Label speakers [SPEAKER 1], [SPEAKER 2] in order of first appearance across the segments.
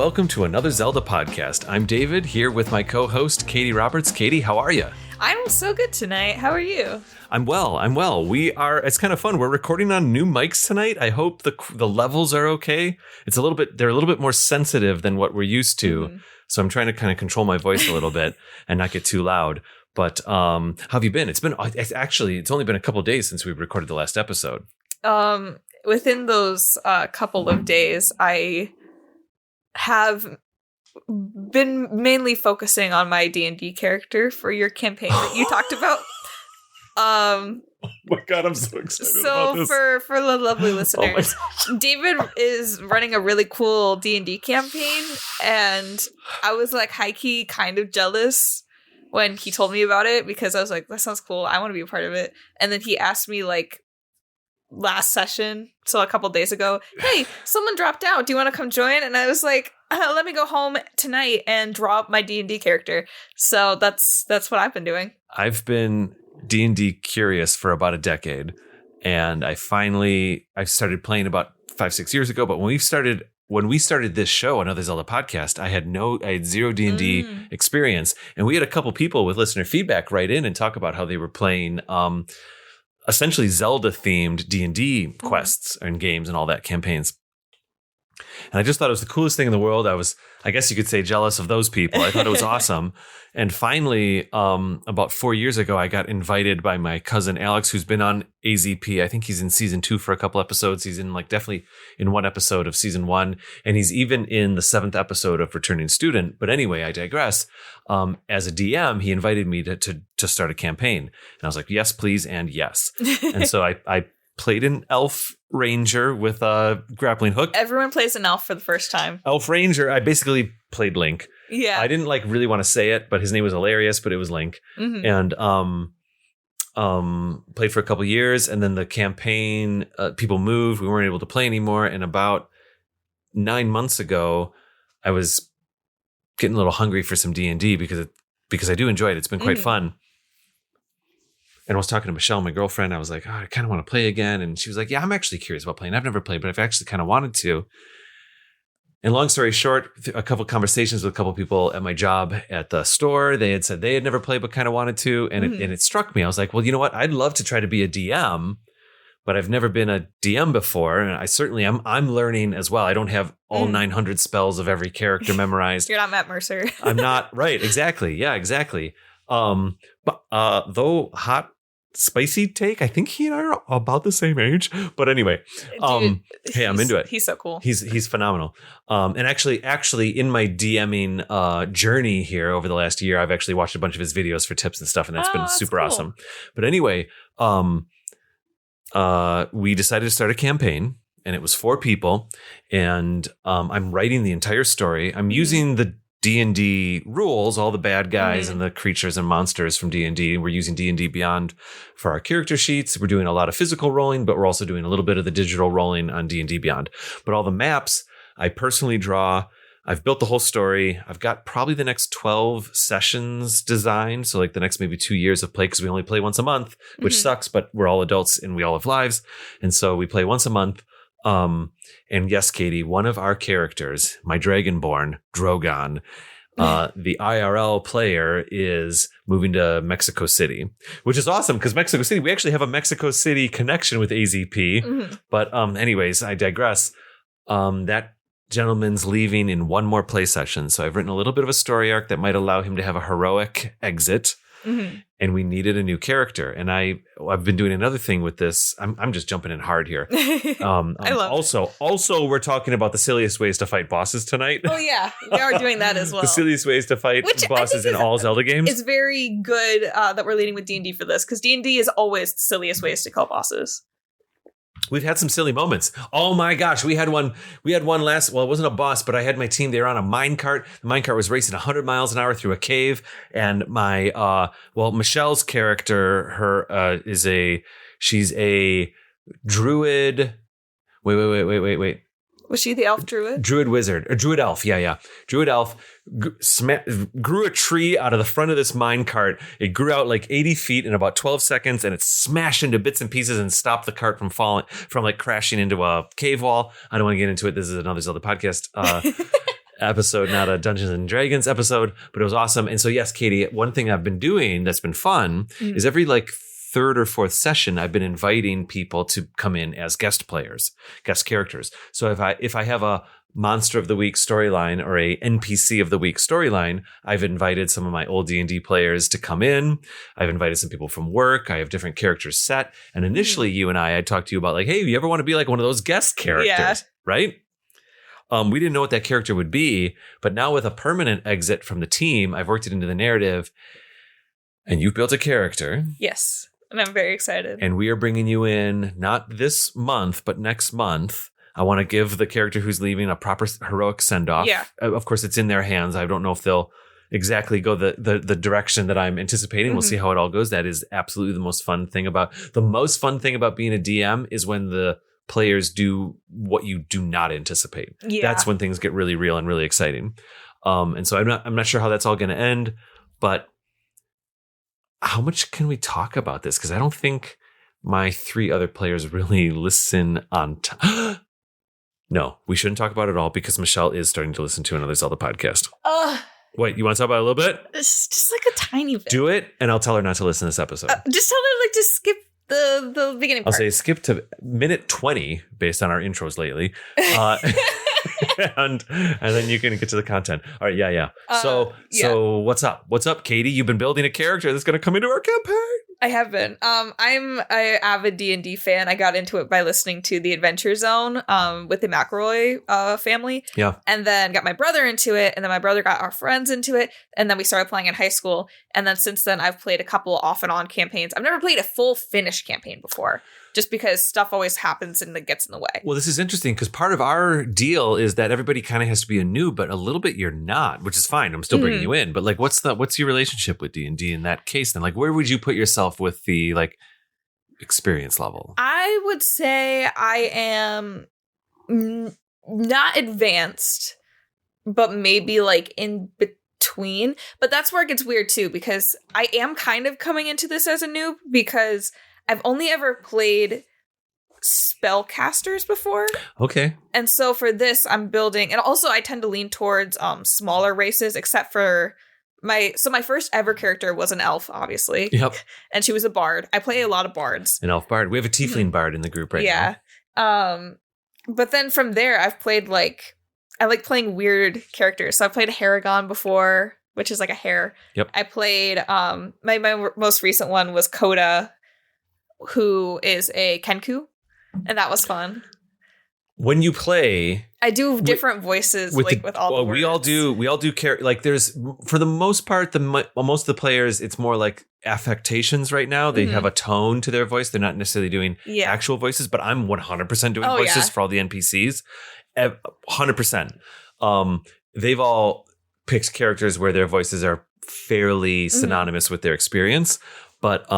[SPEAKER 1] welcome to another Zelda podcast. I'm David, here with my co-host, Kady Roberts. Kady, how are you?
[SPEAKER 2] I'm so good tonight. How are you?
[SPEAKER 1] I'm well. It's kind of fun. We're recording on new mics tonight. I hope the levels are okay. They're a little bit more sensitive than what we're used to. Mm-hmm. So I'm trying to kind of control my voice a little bit and not get too loud. But how have you been? It's only been a couple of days since we recorded the last episode.
[SPEAKER 2] Within those couple of days, I have been mainly focusing on my D&D character for your campaign that you talked about.
[SPEAKER 1] Oh my god, I'm so excited about this.
[SPEAKER 2] So for the lovely listeners, David is running a really cool D&D campaign, and I was like high-key kind of jealous when he told me about it, because I was like, that sounds cool, I want to be a part of it. And then he asked me like last session, so a couple days ago, hey, someone dropped out, do you want to come join? And I was like, let me go home tonight and draw up my D&D character. So that's what I've been doing.
[SPEAKER 1] I've been D&D curious for about a decade, and I started playing about 5-6 years ago. But when we started this show, Another Zelda podcast, I had zero D&D experience, and we had a couple people with listener feedback write in and talk about how they were playing essentially Zelda themed D&D quests and games and all that, campaigns. And I just thought it was the coolest thing in the world. I guess you could say, jealous of those people. I thought it was awesome. And finally, about 4 years ago, I got invited by my cousin Alex, who's been on AZP. I think he's in season 2 for a couple episodes. He's in definitely in one episode of season 1. And he's even in the 7th episode of Returning Student. But anyway, I digress. As a DM, he invited me to start a campaign. And I was like, yes, please. And yes. And so I played an elf ranger with a grappling hook.
[SPEAKER 2] Everyone plays an elf for the first time.
[SPEAKER 1] Elf ranger. I basically played Link.
[SPEAKER 2] Yeah.
[SPEAKER 1] I didn't really want to say it, but his name was hilarious, but it was Link. Mm-hmm. And played for a couple years, and then the campaign, people moved. We weren't able to play anymore. And about 9 months ago, I was getting a little hungry for some D&D because I do enjoy it. It's been quite fun. And I was talking to Michelle, my girlfriend. I was like, I kind of want to play again. And she was like, yeah, I'm actually curious about playing. I've never played, but I've actually kind of wanted to. And long story short, a couple conversations with a couple people at my job at the store. They had said they had never played, but kind of wanted to. And it struck me. I was like, well, you know what? I'd love to try to be a DM, but I've never been a DM before. And I certainly I'm learning as well. I don't have all 900 spells of every character memorized.
[SPEAKER 2] You're not Matt Mercer.
[SPEAKER 1] I'm not. Right. Exactly. Yeah, exactly. But though hot, spicy take, I think he and I are about the same age. But anyway, hey, I'm into it.
[SPEAKER 2] He's so cool.
[SPEAKER 1] He's phenomenal. And actually in my DMing journey here over the last year, I've actually watched a bunch of his videos for tips and stuff, and that's been super awesome. But anyway, we decided to start a campaign, and it was 4 people, and I'm writing the entire story. I'm using the D&D rules, all the bad guys and the creatures and monsters from D&D. We're using D&D Beyond for our character sheets. We're doing a lot of physical rolling, but we're also doing a little bit of the digital rolling on D&D Beyond. But all the maps I personally draw. I've built the whole story. I've got probably the next 12 sessions designed. So the next maybe 2 years of play, because we only play once a month, which sucks, but we're all adults and we all have lives. And so we play once a month. And yes, Kady, one of our characters, my Dragonborn, Drogon, the IRL player, is moving to Mexico City, which is awesome because Mexico City, we actually have a Mexico City connection with AZP. But anyways, I digress. That gentleman's leaving in one more play session. So I've written a little bit of a story arc that might allow him to have a heroic exit. And we needed a new character. And I've been doing another thing with this. I'm just jumping in hard here.
[SPEAKER 2] I love it.
[SPEAKER 1] Also, we're talking about the silliest ways to fight bosses tonight.
[SPEAKER 2] Oh, yeah. We are doing that as well.
[SPEAKER 1] The silliest ways to fight bosses in all Zelda games.
[SPEAKER 2] It's very good that we're leading with D&D for this, because D&D is always the silliest ways to kill bosses.
[SPEAKER 1] We've had some silly moments. Oh my gosh, we had one last, well, it wasn't a boss, but I had my team, they were on a minecart. The minecart was racing 100 miles an hour through a cave, and my Michelle's character, she's a druid. Wait.
[SPEAKER 2] Was she the elf druid?
[SPEAKER 1] Druid wizard, or druid elf. Yeah. Druid elf grew a tree out of the front of this minecart. It grew out 80 feet in about 12 seconds, and it smashed into bits and pieces and stopped the cart from crashing into a cave wall. I don't want to get into it. This is another Zelda podcast. episode, not a Dungeons and Dragons episode, but it was awesome. And so, yes, Kady, one thing I've been doing that's been fun is every like third or fourth session, I've been inviting people to come in as guest players, guest characters. So if I have a Monster of the Week storyline or a NPC of the Week storyline, I've invited some of my old D&D players to come in. I've invited some people from work. I have different characters set. And initially, you and I talked to you about like, hey, you ever want to be like one of those guest characters, right? We didn't know what that character would be, but now with a permanent exit from the team, I've worked it into the narrative, and you've built a character.
[SPEAKER 2] Yes. And I'm very excited.
[SPEAKER 1] And we are bringing you in not this month, but next month. I want to give the character who's leaving a proper heroic send-off. Yeah. Of course, it's in their hands. I don't know if they'll exactly go the direction that I'm anticipating. We'll see how it all goes. That is absolutely the most fun thing about being a DM is when the players do what you do not anticipate. Yeah. That's when things get really real and really exciting. And so I'm not sure how that's all going to end, but how much can we talk about this? Because I don't think my 3 other players really listen on time. No, we shouldn't talk about it all because Michelle is starting to listen to another Zelda podcast. Wait, you want to talk about it a little bit?
[SPEAKER 2] It's just like a tiny bit.
[SPEAKER 1] Do it, and I'll tell her not to listen to this episode.
[SPEAKER 2] Just tell her like to skip the beginning part.
[SPEAKER 1] I'll say skip to minute 20 based on our intros lately. And then you can get to the content. All right, yeah. So what's up? What's up, Kady? You've been building a character that's going to come into our campaign.
[SPEAKER 2] I have been. I'm an avid D&D fan. I got into it by listening to The Adventure Zone with the McElroy family. Yeah. And then got my brother into it. And then my brother got our friends into it. And then we started playing in high school. And then since then, I've played a couple off and on campaigns. I've never played a full finished campaign before. Just because stuff always happens and it gets in the way. Well,
[SPEAKER 1] this is interesting because part of our deal is that everybody kind of has to be a noob, but a little bit you're not, which is fine. I'm still bringing you in. But like, what's your relationship with D&D in that case then? Like, where would you put yourself with the like experience level?
[SPEAKER 2] I would say I am not advanced, but maybe like in between. But that's where it gets weird too, because I am kind of coming into this as a noob because I've only ever played spellcasters before. Okay. And so for this, I'm building, and also I tend to lean towards smaller races, except for my first ever character was an elf, obviously. Yep. And she was a bard. I play a lot of bards.
[SPEAKER 1] An elf bard. We have a tiefling bard in the group right now.
[SPEAKER 2] Yeah. But then from there, I've played I like playing weird characters. So I've played a Haragon before, which is like a hare. Yep. I played, my most recent one was Coda, who is a Kenku, and that was fun.
[SPEAKER 1] When you play,
[SPEAKER 2] I do different voices with all the words.
[SPEAKER 1] We all do like there's, for the most part, most of the players, it's more like affectations right now. They have a tone to their voice. They're not necessarily doing actual voices, but I'm 100% doing voices for all the NPCs. 100%. They've all picked characters where their voices are fairly synonymous with their experience, but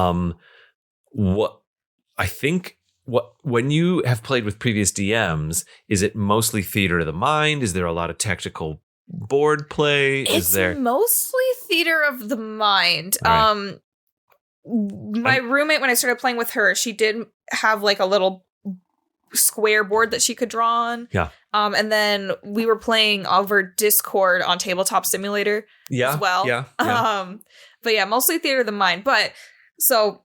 [SPEAKER 1] when you have played with previous DMs, is it mostly theater of the mind? Is there a lot of tactical board play?
[SPEAKER 2] It's mostly theater of the mind. Right. My roommate, when I started playing with her, she did have like a little square board that she could draw on. Yeah. And then we were playing over Discord on Tabletop Simulator as well. Yeah. But yeah, mostly theater of the mind. But so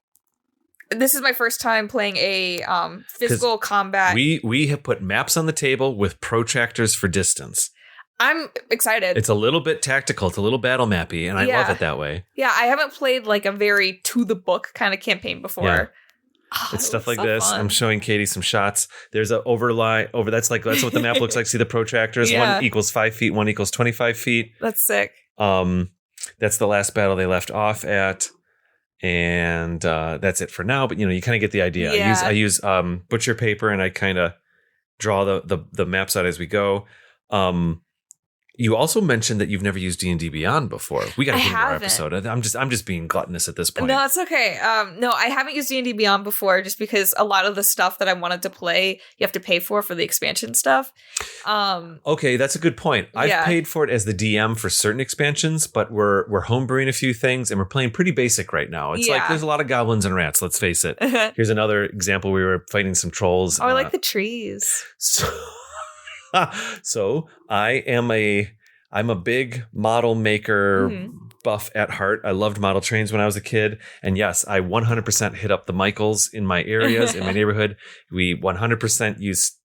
[SPEAKER 2] this is my first time playing a physical combat.
[SPEAKER 1] We have put maps on the table with protractors for distance.
[SPEAKER 2] I'm excited.
[SPEAKER 1] It's a little bit tactical. It's a little battle mappy, and I love it that way.
[SPEAKER 2] Yeah, I haven't played like a very to the book kind of campaign before. Yeah.
[SPEAKER 1] It's stuff like this. Fun. I'm showing Kady some shots. There's an overlay over. That's what the map looks like. See the protractors? Yeah. 1 equals 5 feet. 1 equals 25 feet.
[SPEAKER 2] That's sick.
[SPEAKER 1] That's the last battle they left off at. And that's it for now. But, you kind of get the idea. Yeah. I use butcher paper, and I kind of draw the maps out as we go. You also mentioned that you've never used D&D Beyond before. We got to get into our episode. I'm just being gluttonous at this point.
[SPEAKER 2] No, it's okay. No, I haven't used D&D Beyond before, just because a lot of the stuff that I wanted to play, you have to pay for the expansion stuff.
[SPEAKER 1] Okay, that's a good point. I've paid for it as the DM for certain expansions, but we're homebrewing a few things, and we're playing pretty basic right now. It's like there's a lot of goblins and rats. Let's face it. Here's another example. We were fighting some trolls.
[SPEAKER 2] Oh, I like the trees.
[SPEAKER 1] So I am a I'm a big model maker
[SPEAKER 2] Mhm.
[SPEAKER 1] buff at heart. I loved model trains when I was a kid. And yes, I 100% hit up the Michaels in my areas, in my neighborhood. We 100% use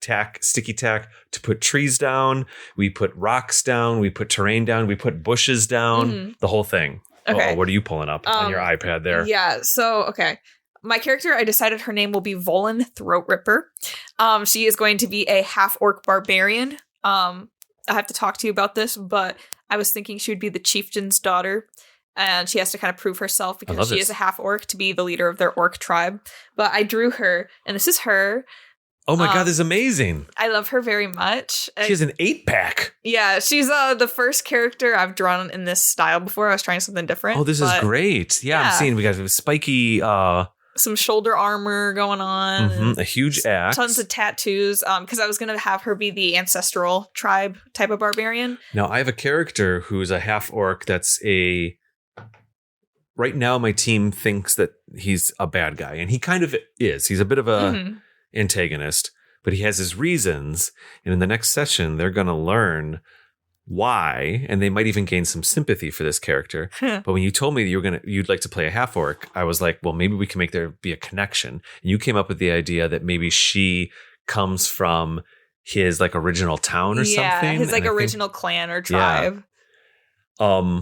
[SPEAKER 1] sticky tack to put trees down. We put rocks down. We put terrain down. We put bushes down. The whole thing.
[SPEAKER 2] Okay.
[SPEAKER 1] Oh, what are you pulling up on your iPad there?
[SPEAKER 2] Yeah. So, okay. My character, I decided her name will be Volan Throat Ripper. She is going to be a half-orc barbarian. I have to talk to you about this, but I was thinking she would be the chieftain's daughter, and she has to kind of prove herself because she is a half-orc to be the leader of their orc tribe. But I drew her, and this is her.
[SPEAKER 1] Oh my God, this is amazing.
[SPEAKER 2] I love her very much.
[SPEAKER 1] She has an 8-pack.
[SPEAKER 2] Yeah, she's the first character I've drawn in this style before. I was trying something different.
[SPEAKER 1] Oh, this is great. Yeah, I'm seeing we got spiky...
[SPEAKER 2] some shoulder armor going on.
[SPEAKER 1] A huge axe.
[SPEAKER 2] Tons of tattoos. Because I was going to have her be the ancestral tribe type of barbarian.
[SPEAKER 1] Now, I have a character who's a half-orc that's right now, my team thinks that he's a bad guy. And he kind of is. He's a bit of a antagonist. But he has his reasons. And in the next session, they're going to learn why, and they might even gain some sympathy for this character. But when you told me that you'd like to play a half orc, I was like, well, maybe we can make there be a connection. And you came up with the idea that maybe she comes from his like original town or something. Yeah,
[SPEAKER 2] his like original clan or tribe.
[SPEAKER 1] Yeah.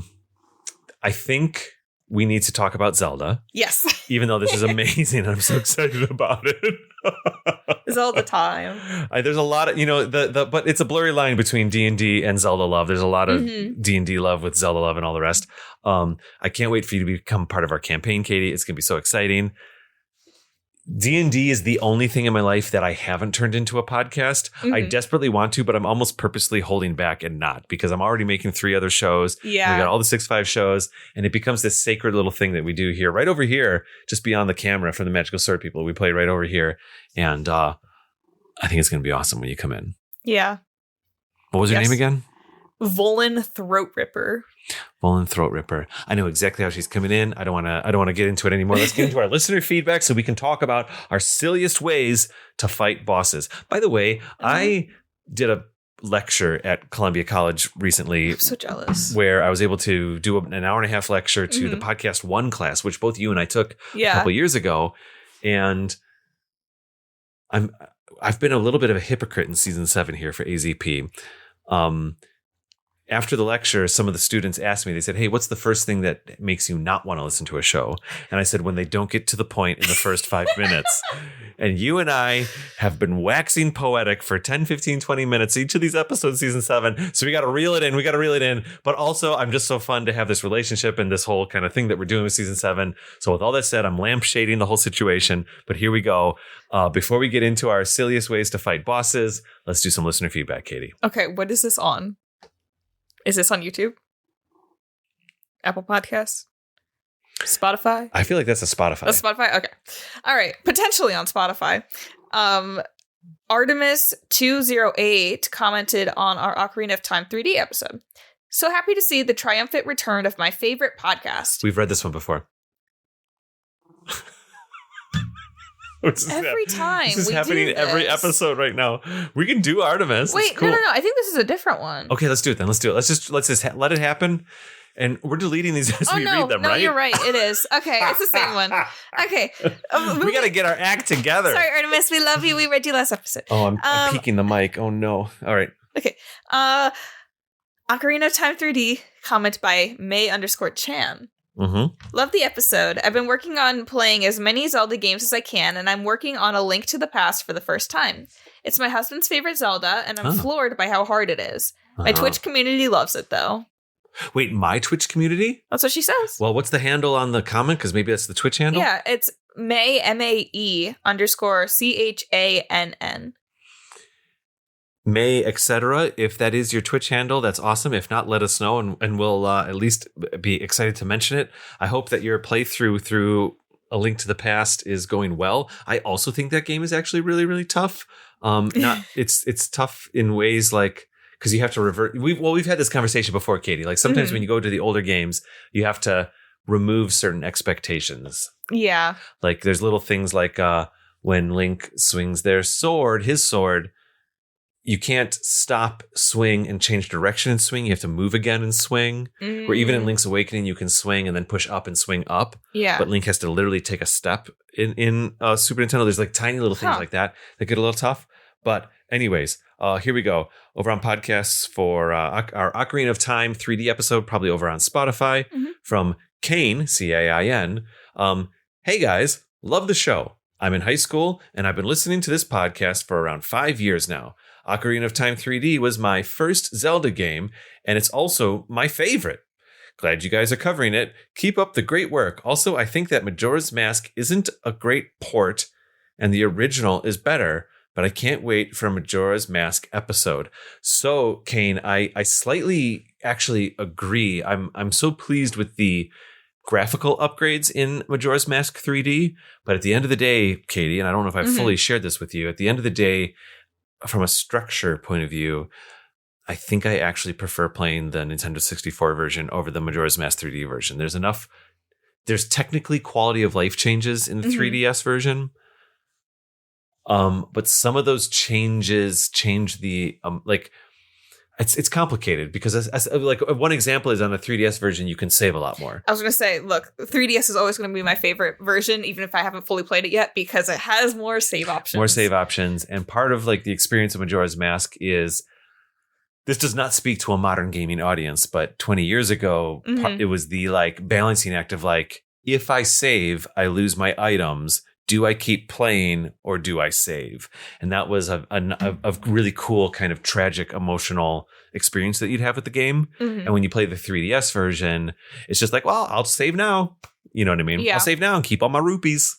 [SPEAKER 1] I think we need to talk about Zelda.
[SPEAKER 2] Yes.
[SPEAKER 1] Even though this is amazing, I'm so excited about it.
[SPEAKER 2] Zelda time.
[SPEAKER 1] There's a lot of, but it's a blurry line between D&D and Zelda love. There's a lot of D&D love with Zelda love and all the rest. I can't wait for you to become part of our campaign, Kady. It's going to be so exciting. D&D is the only thing in my life that I haven't turned into a podcast. I desperately want to, but I'm almost purposely holding back and not because I'm already making 3 other shows. Yeah. We got all the 6-5 shows, and it becomes this sacred little thing that we do here, right over here, just beyond the camera from the Magical Sword people. We play right over here. And I think it's going to be awesome when you come in.
[SPEAKER 2] Yeah.
[SPEAKER 1] What was your name again?
[SPEAKER 2] Volan Throat Ripper.
[SPEAKER 1] Volan Throat Ripper. I know exactly how she's coming in. I don't want to get into it anymore. Let's get into our listener feedback so we can talk about our silliest ways to fight bosses. By the way, I did a lecture at Columbia College recently.
[SPEAKER 2] I'm so jealous.
[SPEAKER 1] Where I was able to do an hour-and-a-half lecture to the Podcast 1 class, which both you and I took a couple years ago. And I've been a little bit of a hypocrite in season 7 here for AZP. After the lecture, some of the students asked me, they said, hey, what's the first thing that makes you not want to listen to a show? And I said, when they don't get to the point in the first 5 minutes. And you and I have been waxing poetic for 10, 15, 20 minutes each of these episodes, season 7. So we got to reel it in. But also, I'm just so fun to have this relationship and this whole kind of thing that we're doing with season 7. So with all that said, I'm lampshading the whole situation. But here we go. Before we get into our silliest ways to fight bosses, let's do some listener feedback, Kady.
[SPEAKER 2] Okay, what is this on? Is this on YouTube? Apple Podcasts? Spotify?
[SPEAKER 1] I feel like that's a Spotify.
[SPEAKER 2] A Spotify? Okay. All right. Potentially on Spotify. Artemis208 commented on our Ocarina of Time 3D episode. So happy to see the triumphant return of my favorite podcast.
[SPEAKER 1] We've read this one before.
[SPEAKER 2] Every time.
[SPEAKER 1] This is happening every episode right now. We can do Artemis.
[SPEAKER 2] Wait, cool. No. I think this is a different one.
[SPEAKER 1] Okay, let's do it then. Let's just let it happen. And we're deleting these as we read them, right?
[SPEAKER 2] No, you're right. It is. Okay, it's the same one. Okay.
[SPEAKER 1] We got to get our act together.
[SPEAKER 2] Sorry, Artemis. We love you. We read you last episode.
[SPEAKER 1] Oh, I'm peeking the mic. Oh, no. All right.
[SPEAKER 2] Okay. Ocarina of Time 3D, comment by May_Chan. Love the episode. I've been working on playing as many Zelda games as I can, and I'm working on A Link to the Past for the first time. It's my husband's favorite Zelda, and I'm floored by how hard it is. My Twitch community loves it, though.
[SPEAKER 1] Wait, my Twitch community?
[SPEAKER 2] That's what she says.
[SPEAKER 1] Well, what's the handle on the comment? Because maybe that's the Twitch handle?
[SPEAKER 2] Yeah, it's May, MAE_CHANN.
[SPEAKER 1] May, etc. If that is your Twitch handle, that's awesome. If not, let us know, and we'll at least be excited to mention it. I hope that your playthrough through A Link to the Past is going well. I also think that game is actually really, really tough. It's tough in ways like because you have to revert. We've had this conversation before, Kady. Like sometimes when you go to the older games, you have to remove certain expectations.
[SPEAKER 2] Yeah,
[SPEAKER 1] like there's little things like when Link swings his sword. you can't stop, swing, and change direction and swing. You have to move again and swing. Where even in Link's Awakening, you can swing and then push up and swing up.
[SPEAKER 2] Yeah.
[SPEAKER 1] But Link has to literally take a step in Super Nintendo. There's like tiny little things like that get a little tough. But anyways, here we go. Over on podcasts for our Ocarina of Time 3D episode, probably over on Spotify, from Cain, C-A-I-N. Hey guys, love the show. I'm in high school, and I've been listening to this podcast for around 5 years now. Ocarina of Time 3D was my first Zelda game, and it's also my favorite. Glad you guys are covering it. Keep up the great work. Also, I think that Majora's Mask isn't a great port, and the original is better, but I can't wait for a Majora's Mask episode. So, Cain, I slightly actually agree. I'm so pleased with the graphical upgrades in Majora's Mask 3D, but at the end of the day, Kady, and I don't know if I've fully shared this with you, at the end of the day, from a structure point of view, I think I actually prefer playing the Nintendo 64 version over the Majora's Mask 3D version. There's technically quality of life changes in the 3DS version, but some of those changes change the it's complicated because as like one example is on the 3DS version, you can save a lot more.
[SPEAKER 2] I was going to say, look, 3DS is always going to be my favorite version, even if I haven't fully played it yet, because it has more save options.
[SPEAKER 1] And part of like the experience of Majora's Mask is, this does not speak to a modern gaming audience, but 20 years ago, it was the like balancing act of like, if I save, I lose my items. Do I keep playing or do I save? And that was a really cool kind of tragic emotional experience that you'd have with the game. And when you play the 3DS version, it's just like, well, I'll save now. You know what I mean?
[SPEAKER 2] Yeah.
[SPEAKER 1] I'll save now and keep all my rupees.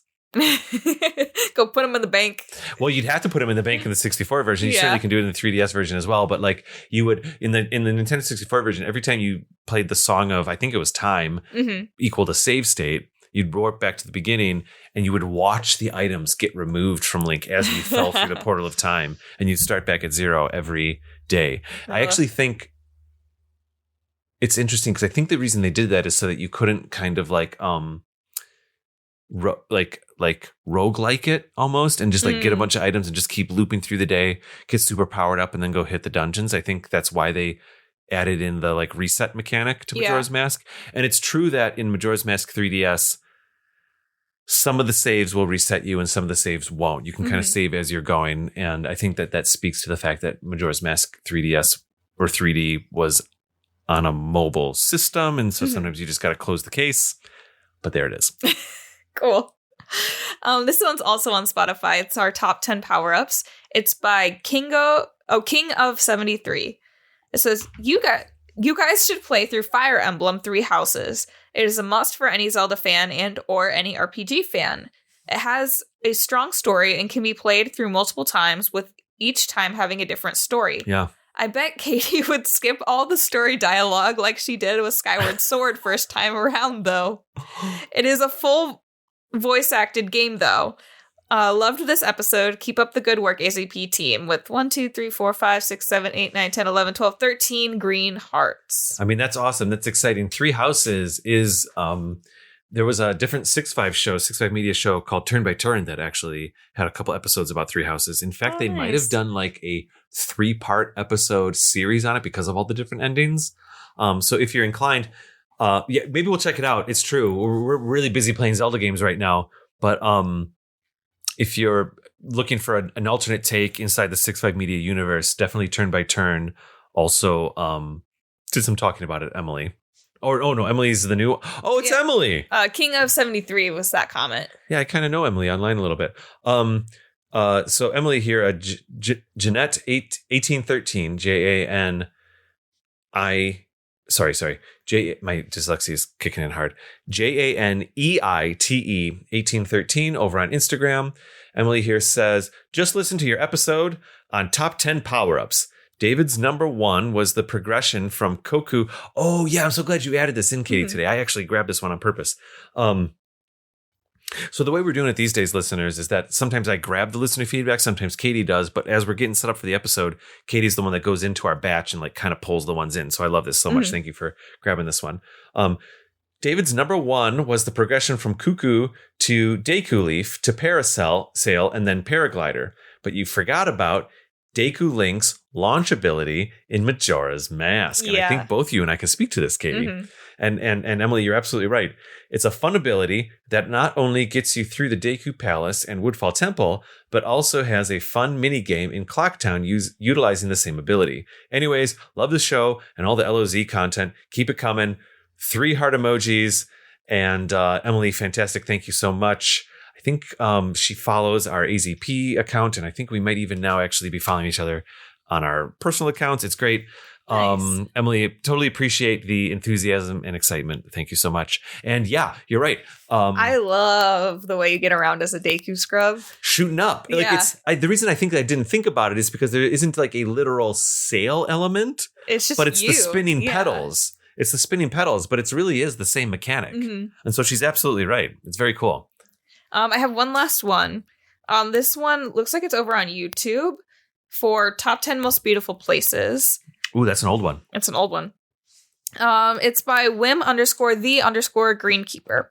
[SPEAKER 2] Go put them in the bank.
[SPEAKER 1] Well, you'd have to put them in the bank in the 64 version. You certainly can do it in the 3DS version as well. But like you would in the Nintendo 64 version, every time you played the Song of, I think it was Time, equal to save state, you'd warp back to the beginning and you would watch the items get removed from Link as you fell through the portal of time, and you'd start back at 0 every day. I actually think it's interesting because I think the reason they did that is so that you couldn't kind of like roguelike it almost and just like get a bunch of items and just keep looping through the day, get super powered up and then go hit the dungeons. I think that's why they added in the like reset mechanic to Majora's Mask. And it's true that in Majora's Mask 3DS, some of the saves will reset you and some of the saves won't. You can kind of save as you're going. And I think that speaks to the fact that Majora's Mask 3DS or 3D was on a mobile system. And so sometimes you just got to close the case. But there it is.
[SPEAKER 2] Cool. This one's also on Spotify. It's our top 10 power-ups. It's by King of 73. It says, you guys should play through Fire Emblem 3 Houses. It is a must for any Zelda fan and or any RPG fan. It has a strong story and can be played through multiple times, with each time having a different story.
[SPEAKER 1] Yeah.
[SPEAKER 2] I bet Kady would skip all the story dialogue like she did with Skyward Sword first time around, though. It is a full voice-acted game, though. Loved this episode. Keep up the good work, AZP team, with 1, 2, 3, 4, 5, 6, 7, 8, 9, 10, 11, 12, 13 green hearts.
[SPEAKER 1] I mean, that's awesome. That's exciting. 3 Houses is, there was a different 6.5 Media show called Turn by Turn that actually had a couple episodes about 3 Houses. In fact, they might have done like a 3-part episode series on it because of all the different endings. So if you're inclined, maybe we'll check it out. It's true. We're really busy playing Zelda games right now, but, if you're looking for an alternate take inside the 6.5 Media universe, definitely Turn by Turn. Also, did some talking about it, Emily. No, Emily's the new. Oh, it's Emily.
[SPEAKER 2] King of 73 was that comment.
[SPEAKER 1] Yeah, I kind of know Emily online a little bit. So Emily here, Jeanette 1813, JANI. Sorry. My dyslexia is kicking in hard. JANEITE 1813 over on Instagram. Emily here says, just listen to your episode on top 10 power-ups. David's number 1 was the progression from Koku. Oh yeah, I'm so glad you added this in, Kady, today. I actually grabbed this one on purpose. So the way we're doing it these days, listeners, is that sometimes I grab the listener feedback, sometimes Kady does, but as we're getting set up for the episode, Kady's the one that goes into our batch and like kind of pulls the ones in. So I love this so much. Thank you for grabbing this one. David's number 1 was the progression from Cuckoo to Deku Leaf to Parasail and then Paraglider. But you forgot about Deku Link's launch ability in Majora's Mask. And I think both you and I can speak to this, Kady.
[SPEAKER 2] Mm-hmm.
[SPEAKER 1] And Emily, you're absolutely right. It's a fun ability that not only gets you through the Deku Palace and Woodfall Temple, but also has a fun mini game in Clocktown utilizing the same ability. Anyways, love the show and all the LOZ content. Keep it coming. 3 heart emojis. And Emily, fantastic. Thank you so much. I think she follows our AZP account, and I think we might even now actually be following each other on our personal accounts. It's great. Nice. Emily, totally appreciate the enthusiasm and excitement. Thank you so much. And yeah, you're right.
[SPEAKER 2] I love the way you get around as a Deku scrub.
[SPEAKER 1] Shooting up. Like the reason I think I didn't think about it is because there isn't like a literal sail element.
[SPEAKER 2] It's just
[SPEAKER 1] but it's the spinning pedals. It's the spinning pedals, but it really is the same mechanic. Mm-hmm. And so she's absolutely right. It's very cool.
[SPEAKER 2] I have one last one. This one looks like it's over on YouTube for top 10 most beautiful places.
[SPEAKER 1] Ooh, that's an old one.
[SPEAKER 2] It's an old one. It's by Wim_the_Greenkeeper.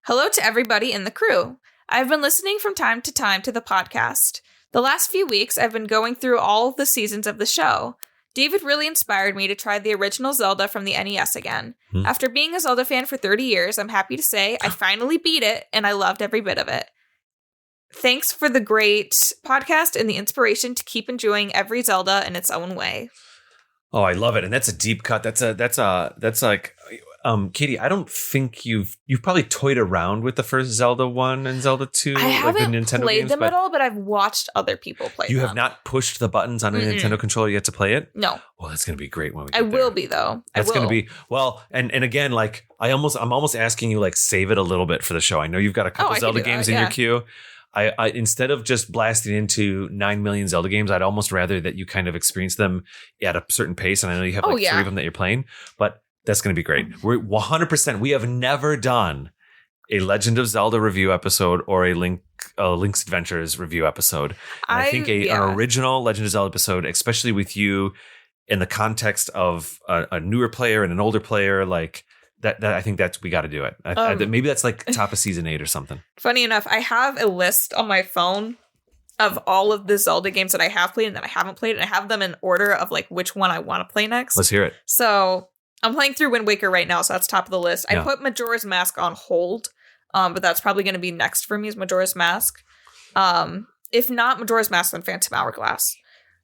[SPEAKER 2] Hello to everybody in the crew. I've been listening from time to time to the podcast. The last few weeks, I've been going through all of the seasons of the show. David really inspired me to try the original Zelda from the NES again. After being a Zelda fan for 30 years, I'm happy to say I finally beat it, and I loved every bit of it. Thanks for the great podcast and the inspiration to keep enjoying every Zelda in its own way.
[SPEAKER 1] Oh, I love it. And that's a deep cut. That's like, Kady, I don't think you've probably toyed around with the first Zelda 1 and Zelda 2.
[SPEAKER 2] I haven't
[SPEAKER 1] the Nintendo
[SPEAKER 2] played
[SPEAKER 1] games,
[SPEAKER 2] them at all, but I've watched other people play them.
[SPEAKER 1] You have not pushed the buttons on a Nintendo controller yet to play it?
[SPEAKER 2] No.
[SPEAKER 1] Well, that's going to be great when we
[SPEAKER 2] I will be, though.
[SPEAKER 1] That's going to be, well, and again, like, I'm almost asking you, like, save it a little bit for the show. I know you've got a couple Zelda games in your queue. I instead of just blasting into 9 million Zelda games, I'd almost rather that you kind of experience them at a certain pace. And I know you have 3 of them that you're playing, but that's going to be great. We're 100%. We have never done a Legend of Zelda review episode or a Link's Adventures review episode. And I think an original Legend of Zelda episode, especially with you in the context of a newer player and an older player, like that I think we got to do it. Maybe that's like top of season 8 or something. Funny
[SPEAKER 2] enough, I have a list on my phone of all of the Zelda games that I have played and that I haven't played, and I have them in order of like which one I want to play next.
[SPEAKER 1] Let's hear it.
[SPEAKER 2] So I'm playing through Wind Waker right now, so that's top of the list. I put Majora's Mask on hold, but that's probably going to be next for me is Majora's Mask. If not Majora's Mask, then Phantom Hourglass.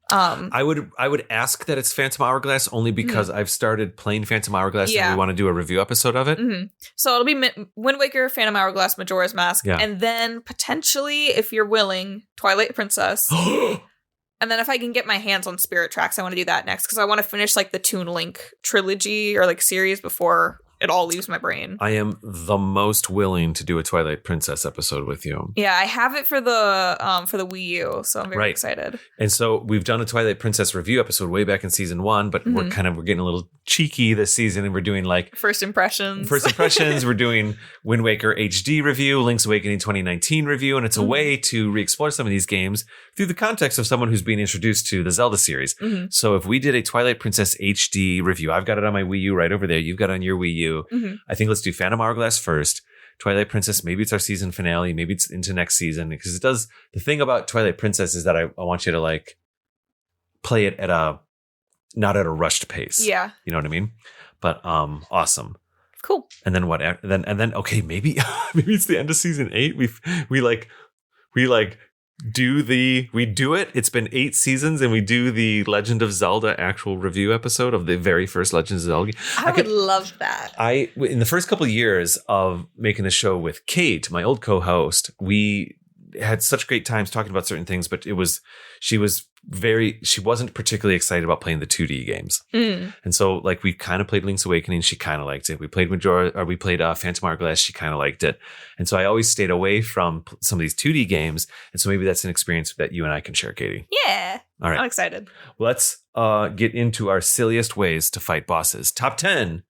[SPEAKER 1] I would ask that it's Phantom Hourglass only because I've started playing Phantom Hourglass and we want to do a review episode of it.
[SPEAKER 2] Mm-hmm. So it'll be Wind Waker, Phantom Hourglass, Majora's Mask, and then potentially, if you're willing, Twilight Princess. And then if I can get my hands on Spirit Tracks, I want to do that next because I want to finish like the Toon Link trilogy or like series before it all leaves my brain.
[SPEAKER 1] I am the most willing to do a Twilight Princess episode with you.
[SPEAKER 2] Yeah, I have it for the Wii U, so I'm very excited.
[SPEAKER 1] And so we've done a Twilight Princess review episode way back in season 1, but we're getting a little cheeky this season, and we're doing like
[SPEAKER 2] first impressions.
[SPEAKER 1] We're doing Wind Waker HD review, Link's Awakening 2019 review, and it's a way to re-explore some of these games through the context of someone who's being introduced to the Zelda series. So if we did a Twilight Princess HD review, I've got it on my Wii U right over there. You've got it on your Wii U. I think let's do Phantom Hourglass first. Twilight Princess, maybe it's our season finale, maybe it's into next season, because it does. The thing about Twilight Princess is that I want you to like play it not at a rushed pace.
[SPEAKER 2] Yeah,
[SPEAKER 1] you know what I mean. But awesome,
[SPEAKER 2] cool.
[SPEAKER 1] And then what? Then okay, maybe it's the end of season 8. We do it. It's been 8 seasons, and we do the Legend of Zelda actual review episode of the very first Legend of Zelda.
[SPEAKER 2] I would love that.
[SPEAKER 1] In the first couple of years of making the show with Kate, my old co-host, we had such great times talking about certain things, but she wasn't particularly excited about playing the 2D games. And so like we kind of played Link's Awakening. She kind of liked it. We played Phantom Hourglass. She kind of liked it. And so I always stayed away from some of these 2D games. And so maybe that's an experience that you and I can share, Kady.
[SPEAKER 2] Yeah.
[SPEAKER 1] All right.
[SPEAKER 2] I'm excited.
[SPEAKER 1] Let's get into our silliest ways to fight bosses. Top 10.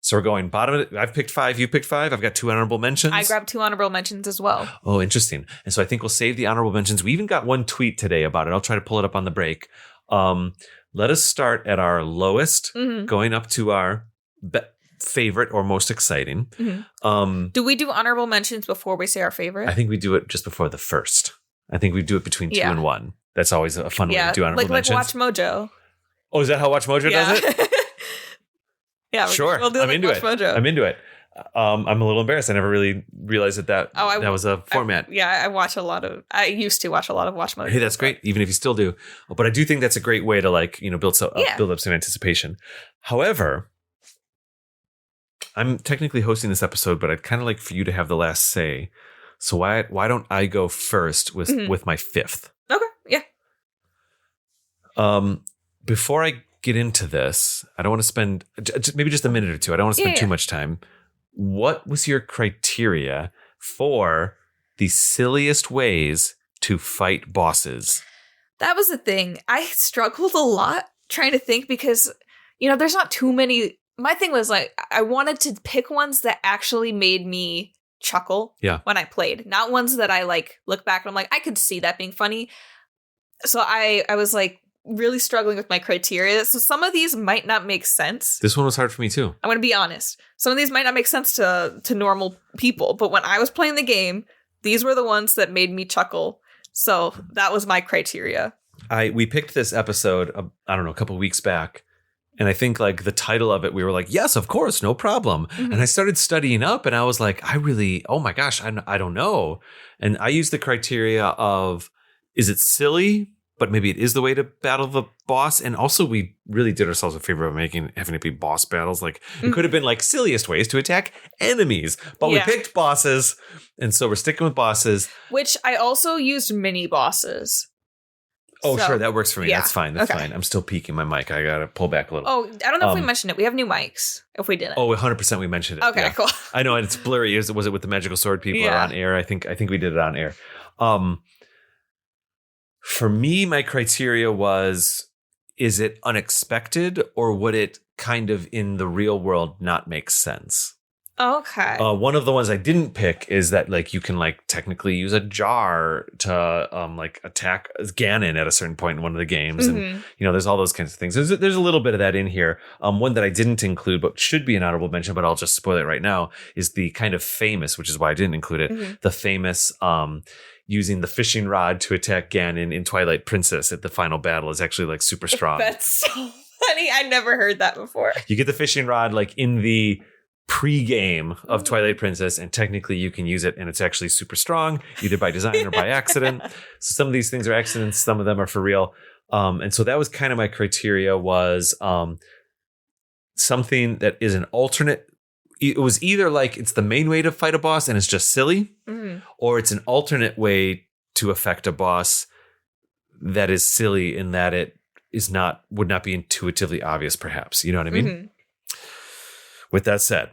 [SPEAKER 1] So we're going bottom of it. I've picked 5. You picked 5. I've got 2 honorable mentions.
[SPEAKER 2] I grabbed 2 honorable mentions as well.
[SPEAKER 1] Oh, interesting. And so I think we'll save the honorable mentions. We even got one tweet today about it. I'll try to pull it up on the break. Let us start at our lowest, going up to our favorite or most exciting.
[SPEAKER 2] Do we do honorable mentions before we say our favorite?
[SPEAKER 1] I think we do it just before the first. I think we do it between 2 and 1. That's always a fun way to do honorable
[SPEAKER 2] like
[SPEAKER 1] mentions.
[SPEAKER 2] Watch Mojo.
[SPEAKER 1] Oh, is that how Watch Mojo does it?
[SPEAKER 2] Yeah,
[SPEAKER 1] sure.
[SPEAKER 2] We'll do
[SPEAKER 1] I'm into it.
[SPEAKER 2] Mojo.
[SPEAKER 1] I'm into it. I'm a little embarrassed. I never really realized that was a format.
[SPEAKER 2] I used to watch a lot of Watch Mojo.
[SPEAKER 1] Hey, that's great. Even if you still do, but I do think that's a great way to build up some anticipation. However, I'm technically hosting this episode, but I'd kind of like for you to have the last say. So why don't I go first with my fifth?
[SPEAKER 2] Okay.
[SPEAKER 1] Yeah. Before I get into this, I don't want to spend maybe just a minute or two. I don't want to spend too much time. What was your criteria for the silliest ways to fight bosses?
[SPEAKER 2] That was the thing. I struggled a lot trying to think because, there's not too many. My thing was like, I wanted to pick ones that actually made me chuckle when I played, not ones that I look back and I'm like, I could see that being funny. So I was really struggling with my criteria. So some of these might not make sense.
[SPEAKER 1] This one was hard for me too.
[SPEAKER 2] I'm going to be honest. Some of these might not make sense to normal people, but when I was playing the game, these were the ones that made me chuckle. So that was my criteria.
[SPEAKER 1] We picked this episode, I don't know, a couple of weeks back. And I think the title of it, we were like, yes, of course, no problem. Mm-hmm. And I started studying up and I was like, oh my gosh, I don't know. And I used the criteria of, is it silly? But maybe it is the way to battle the boss. And also we really did ourselves a favor of having it be boss battles. It could have been silliest ways to attack enemies. But we picked bosses. And so we're sticking with bosses.
[SPEAKER 2] Which I also used mini bosses.
[SPEAKER 1] Oh, sure. That works for me. Yeah. That's fine. That's fine. I'm still peeking my mic. I got to pull back a little.
[SPEAKER 2] Oh, I don't know if we mentioned it. We have new mics. If we didn't.
[SPEAKER 1] Oh, 100% we mentioned it.
[SPEAKER 2] Okay, cool.
[SPEAKER 1] I know. And it's blurry. Was it with the magical sword people or on air? I think we did it on air. For me, my criteria was, is it unexpected or would it kind of in the real world not make sense?
[SPEAKER 2] Okay.
[SPEAKER 1] One of the ones I didn't pick is that you can technically use a jar to attack Ganon at a certain point in one of the games. Mm-hmm. And, there's all those kinds of things. There's a little bit of that in here. One that I didn't include, but should be an honorable mention, but I'll just spoil it right now, is the kind of famous, which is why I didn't include it, the famous using the fishing rod to attack Ganon in Twilight Princess at the final battle is actually super strong.
[SPEAKER 2] That's so funny. I never heard that before.
[SPEAKER 1] You get the fishing rod in the pre-game of Twilight Princess, and technically you can use it and it's actually super strong, either by design or by accident. So some of these things are accidents, some of them are for real. And so that was kind of my criteria, was something that is an alternate. It was either it's the main way to fight a boss and it's just silly, or it's an alternate way to affect a boss that is silly in that it would not be intuitively obvious, perhaps. You know what I mean? Mm-hmm. With that said,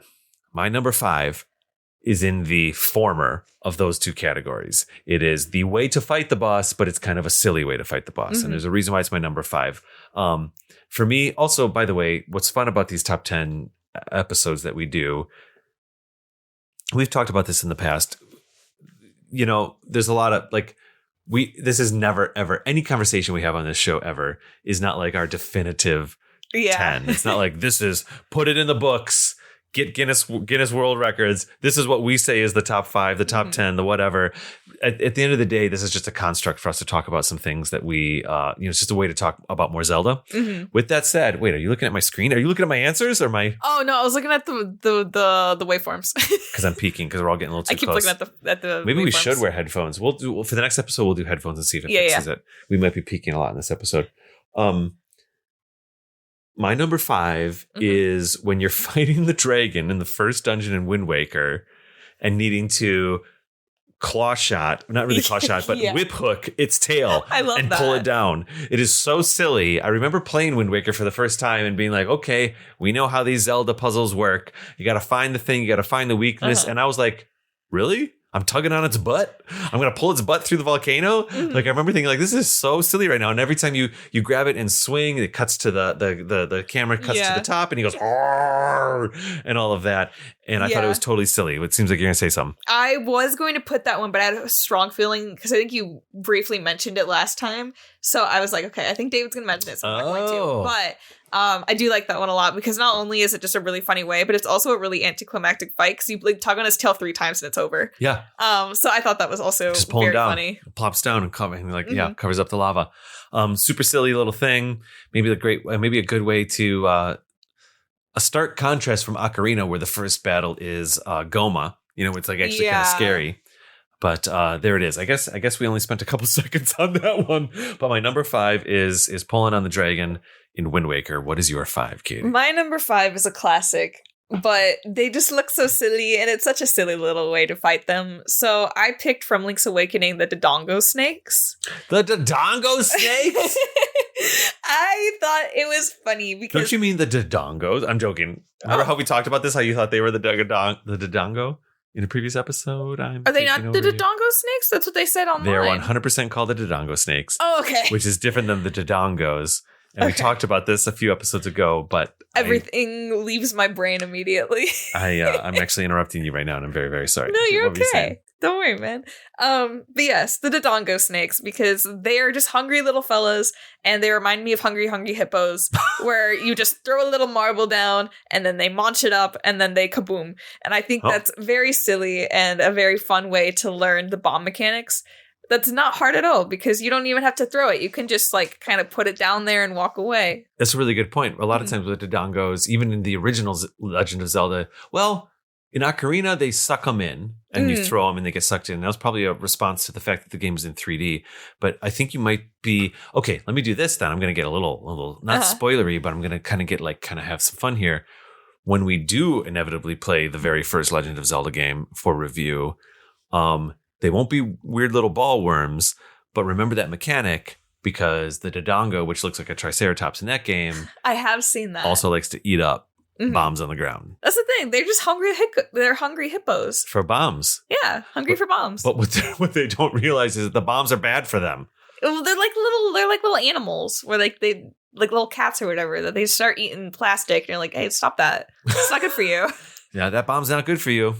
[SPEAKER 1] my number 5 is in the former of those two categories. It is the way to fight the boss, but it's kind of a silly way to fight the boss. And there's a reason why it's my number 5. For me, also, by the way, what's fun about these top 10 episodes that we do, we've talked about this in the past. There's a lot of this is never ever any conversation we have on this show ever is not our definitive 10. It's not this is put it in the books, get Guinness World Records. This is what we say is the top 5, the top 10, the whatever. At the end of the day, this is just a construct for us to talk about some things that we, it's just a way to talk about more Zelda. Mm-hmm. With that said, wait, are you looking at my screen? Are you looking at my answers or my?
[SPEAKER 2] Oh no, I was looking at the waveforms.
[SPEAKER 1] Because I'm peeking because we're all getting a little too
[SPEAKER 2] close.
[SPEAKER 1] I keep
[SPEAKER 2] looking at the.
[SPEAKER 1] Maybe
[SPEAKER 2] waveforms.
[SPEAKER 1] We should wear headphones. We'll do for the next episode. We'll do headphones and see if it fixes it. We might be peeking a lot in this episode. My number 5 is when you're fighting the dragon in the first dungeon in Wind Waker and needing to not really claw shot, but whip hook its tail and pull it down. It is so silly. I remember playing Wind Waker for the first time and being like, okay, we know how these Zelda puzzles work. You got to find the thing. You got to find the weakness. And I was like, really? I'm tugging on its butt. I'm going to pull its butt through the volcano. I remember thinking this is so silly right now. And every time you grab it and swing, it cuts to the camera cuts to the top and he goes, and all of that. And I thought it was totally silly. It seems like you're going to say something.
[SPEAKER 2] I was going to put that one, but I had a strong feeling because I think you briefly mentioned it last time. So I was like, okay, I think David's gonna mention this. I'm not going
[SPEAKER 1] Oh.
[SPEAKER 2] to, but I do like that one a lot because not only is it just a really funny way, but it's also a really anticlimactic fight because you like tug on his tail 3 times and it's over.
[SPEAKER 1] Yeah.
[SPEAKER 2] So I thought that was also
[SPEAKER 1] Just pull him
[SPEAKER 2] very
[SPEAKER 1] down.
[SPEAKER 2] funny.
[SPEAKER 1] Plops down and covers up the lava. Super silly little thing. Maybe a good way to a stark contrast from Ocarina, where the first battle is Goma. It's like actually kind of scary. But there it is. I guess we only spent a couple seconds on that one. But my number 5 is pulling on the dragon in Wind Waker. What is your 5, Kady?
[SPEAKER 2] My number 5 is a classic, but they just look so silly, and it's such a silly little way to fight them. So I picked from Link's Awakening the Dodongo snakes.
[SPEAKER 1] The Dodongo snakes?
[SPEAKER 2] I thought it was funny because...
[SPEAKER 1] Don't you mean the Dodongos? I'm joking. Remember how we talked about this? How you thought they were the Dodongo? In a previous episode,
[SPEAKER 2] Are they not the Dodongo snakes? That's what they said online.
[SPEAKER 1] They're 100% called the Dodongo snakes.
[SPEAKER 2] Oh, okay.
[SPEAKER 1] Which is different than the Dodongos. And we talked about this a few episodes ago, but
[SPEAKER 2] everything leaves my brain immediately.
[SPEAKER 1] I'm actually interrupting you right now, and I'm very, very sorry.
[SPEAKER 2] No, you're okay. Don't worry, man. But yes, the Dodongo snakes, because they are just hungry little fellas, and they remind me of Hungry Hungry Hippos, where you just throw a little marble down, and then they munch it up, and then they kaboom. And I think that's very silly and a very fun way to learn the bomb mechanics. That's not hard at all, because you don't even have to throw it. You can just like kind of put it down there and walk away.
[SPEAKER 1] That's a really good point. A lot of times with the Dodongos, even in the original Legend of Zelda, well, in Ocarina, they suck them in and you throw them and they get sucked in. That was probably a response to the fact that the game is in 3D. But I think you might be, okay, let me do this then. I'm going to get a little not spoilery, but I'm going to kind of have some fun here. When we do inevitably play the very first Legend of Zelda game for review, they won't be weird little ball worms, but remember that mechanic, because the Dodongo, which looks like a Triceratops in that game,
[SPEAKER 2] I have seen that,
[SPEAKER 1] also likes to eat up bombs on the ground.
[SPEAKER 2] That's the thing. They're just hungry. They're hungry hippos
[SPEAKER 1] for bombs.
[SPEAKER 2] Yeah, hungry for bombs.
[SPEAKER 1] But what they don't realize is that the bombs are bad for them.
[SPEAKER 2] Well, they're like little animals, where like they like little cats or whatever, that they start eating plastic, and you're like, hey, stop that. It's not good for you.
[SPEAKER 1] Yeah, that bomb's not good for you.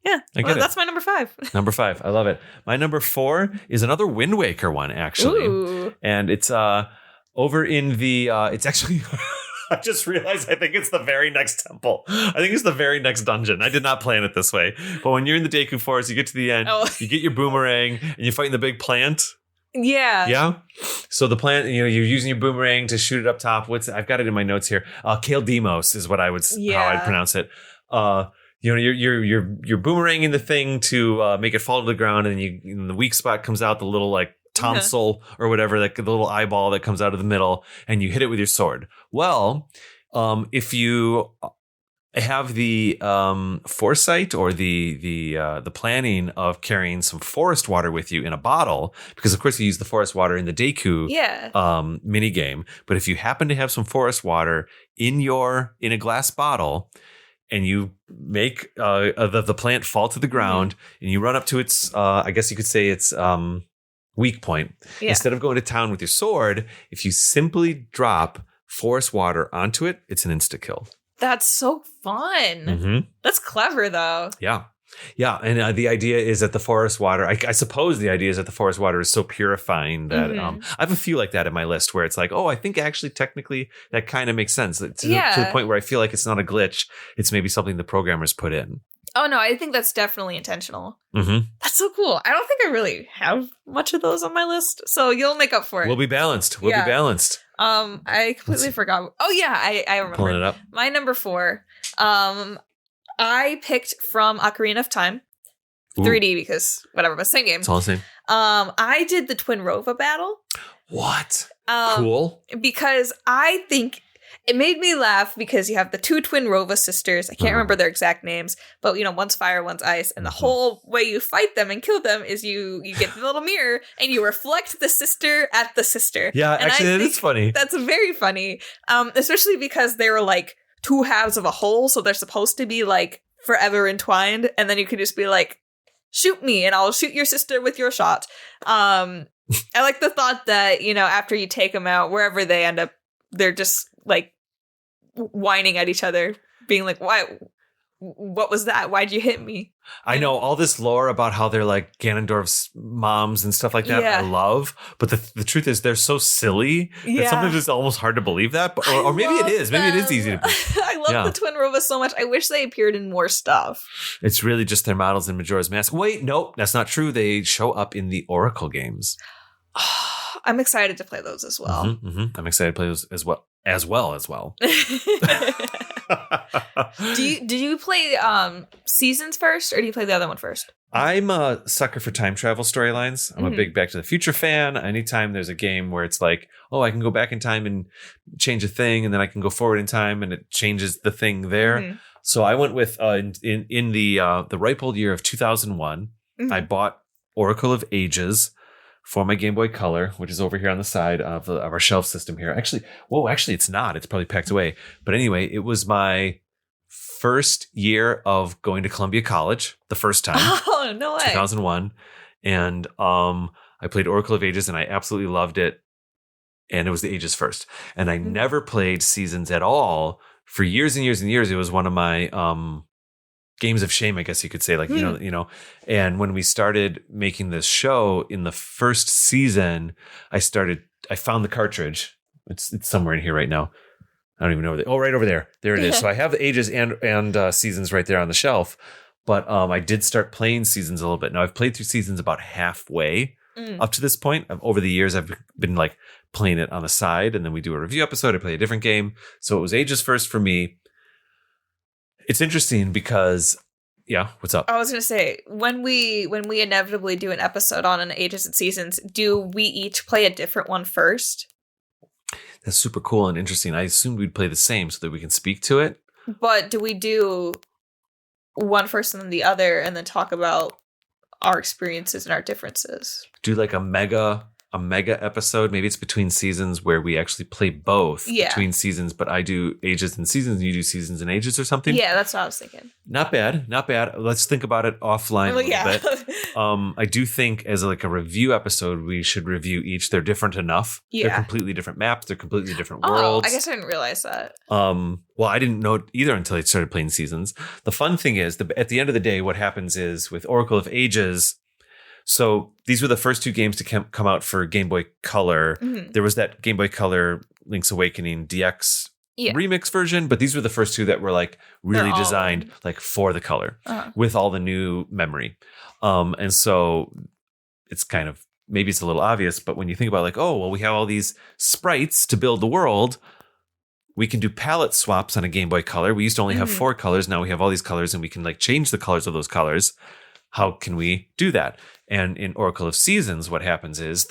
[SPEAKER 2] Yeah, that's my number 5.
[SPEAKER 1] Number 5, I love it. My number 4 is another Wind Waker one, actually.
[SPEAKER 2] Ooh.
[SPEAKER 1] And it's over in the. It's actually. I just realized I think it's the very next temple. I think it's the very next dungeon. I did not plan it this way, but when you're in the Deku Forest, you get to the end, you get your boomerang, and you're fighting the big plant.
[SPEAKER 2] Yeah.
[SPEAKER 1] Yeah. So the plant, you're using your boomerang to shoot it up top. I've got it in my notes here. Kale Demos is what how I'd pronounce it. You're boomeranging the thing to make it fall to the ground, and the weak spot comes out, the little like tonsil or whatever, like the little eyeball that comes out of the middle, and you hit it with your sword. Well, if you have the foresight or the planning of carrying some forest water with you in a bottle, because of course you use the forest water in the Deku mini game, but if you happen to have some forest water in a glass bottle, and you make the plant fall to the ground, and you run up to its, I guess you could say its weak point. Yeah. Instead of going to town with your sword, if you simply drop forest water onto it, it's an insta-kill.
[SPEAKER 2] That's so fun.
[SPEAKER 1] Mm-hmm.
[SPEAKER 2] That's clever, though.
[SPEAKER 1] Yeah. Yeah, and the idea is that the forest water, I suppose the idea is that the forest water is so purifying that I have a few like that in my list where it's like, oh, I think actually technically that kind of makes sense to the point where I feel like it's not a glitch. It's maybe something the programmers put in.
[SPEAKER 2] Oh, no, I think that's definitely intentional.
[SPEAKER 1] Mm-hmm.
[SPEAKER 2] That's so cool. I don't think I really have much of those on my list, so you'll make up for it.
[SPEAKER 1] We'll be balanced. We'll be balanced.
[SPEAKER 2] I completely forgot. Oh, yeah, I remember.
[SPEAKER 1] Pulling it up.
[SPEAKER 2] My number 4. I picked from Ocarina of Time. 3D because whatever, but same game.
[SPEAKER 1] It's all the same.
[SPEAKER 2] I did the Twin Rova battle.
[SPEAKER 1] What? Cool.
[SPEAKER 2] Because I think it made me laugh because you have the 2 Twin Rova sisters. I can't remember their exact names, but one's fire, one's ice, and the whole way you fight them and kill them is you get the little mirror and you reflect the sister at the sister.
[SPEAKER 1] Yeah, and actually, that is funny.
[SPEAKER 2] That's very funny, especially because they were like 2 halves of a whole, so they're supposed to be like forever entwined, and then you could just be like, shoot me and I'll shoot your sister with your shot. I like the thought that after you take them out, wherever they end up, they're just like whining at each other, being like, why what was that? Why'd you hit me?
[SPEAKER 1] I know all this lore about how they're like Ganondorf's moms and stuff like that.
[SPEAKER 2] Yeah.
[SPEAKER 1] I love, but the truth is they're so silly that sometimes it's almost hard to believe that. But, or maybe it is. Maybe it is easy to believe.
[SPEAKER 2] I love the Twin Rova so much. I wish they appeared in more stuff.
[SPEAKER 1] It's really just their models in Majora's Mask. Wait, nope, that's not true. They show up in the Oracle games.
[SPEAKER 2] I'm excited to play those as well.
[SPEAKER 1] I'm excited to play those as well.
[SPEAKER 2] Did you play Seasons first, or do you play the other one first?
[SPEAKER 1] I'm a sucker for time travel storylines. I'm a big Back to the Future fan. Anytime there's a game where it's like, oh, I can go back in time and change a thing, and then I can go forward in time and it changes the thing there. So I went with in the ripe old year of 2001. I bought Oracle of Ages for my Game Boy Color, which is over here on the side of our shelf system here. Actually, it's not. It's probably packed away. But anyway, it was my first year of going to Columbia College, the first time.
[SPEAKER 2] Oh, no way.
[SPEAKER 1] 2001. And I played Oracle of Ages, and I absolutely loved it. And it was the Ages first. And I never played Seasons at all for years and years and years. It was one of my games of shame, I guess you could say, like, you know, and when we started making this show in the first season, I found the cartridge. It's somewhere in here right now. I don't even know where right over there. There it is. So I have the Ages and Seasons right there on the shelf, but I did start playing Seasons a little bit. Now I've played through Seasons about halfway up to this point. Over the years, I've been like playing it on the side, and then we do a review episode. I play a different game. So it was Ages first for me. It's interesting because, what's up?
[SPEAKER 2] I was going to say, when we inevitably do an episode on an Ages and Seasons, do we each play a different one first?
[SPEAKER 1] That's super cool and interesting. I assumed we'd play the same so that we can speak to it.
[SPEAKER 2] But do we do one first and then the other, and then talk about our experiences and our differences?
[SPEAKER 1] Do like a mega episode. Maybe it's between seasons where we actually play both between seasons, but I do Ages and Seasons and you do Seasons and Ages or something.
[SPEAKER 2] Yeah, that's what I was thinking.
[SPEAKER 1] Not bad. Let's think about it offline a little bit. I do think as like a review episode, we should review each. They're different enough. Yeah. They're completely different maps. They're completely different worlds.
[SPEAKER 2] I guess I didn't realize that.
[SPEAKER 1] Well, I didn't know it either until I started playing Seasons. The fun thing is, at the end of the day, what happens is with Oracle of Ages, so these were the first two games to come out for Game Boy Color. There was that Game Boy Color Link's Awakening DX remix version, but these were the first two that were like really designed like for the color with all the new memory. And so it's kind of, maybe it's a little obvious, but when you think about like, oh, well, we have all these sprites to build the world. We can do palette swaps on a Game Boy Color. We used to only have 4 colors. Now we have all these colors, and we can like change the colors of those colors. How can we do that? And in Oracle of Seasons, what happens is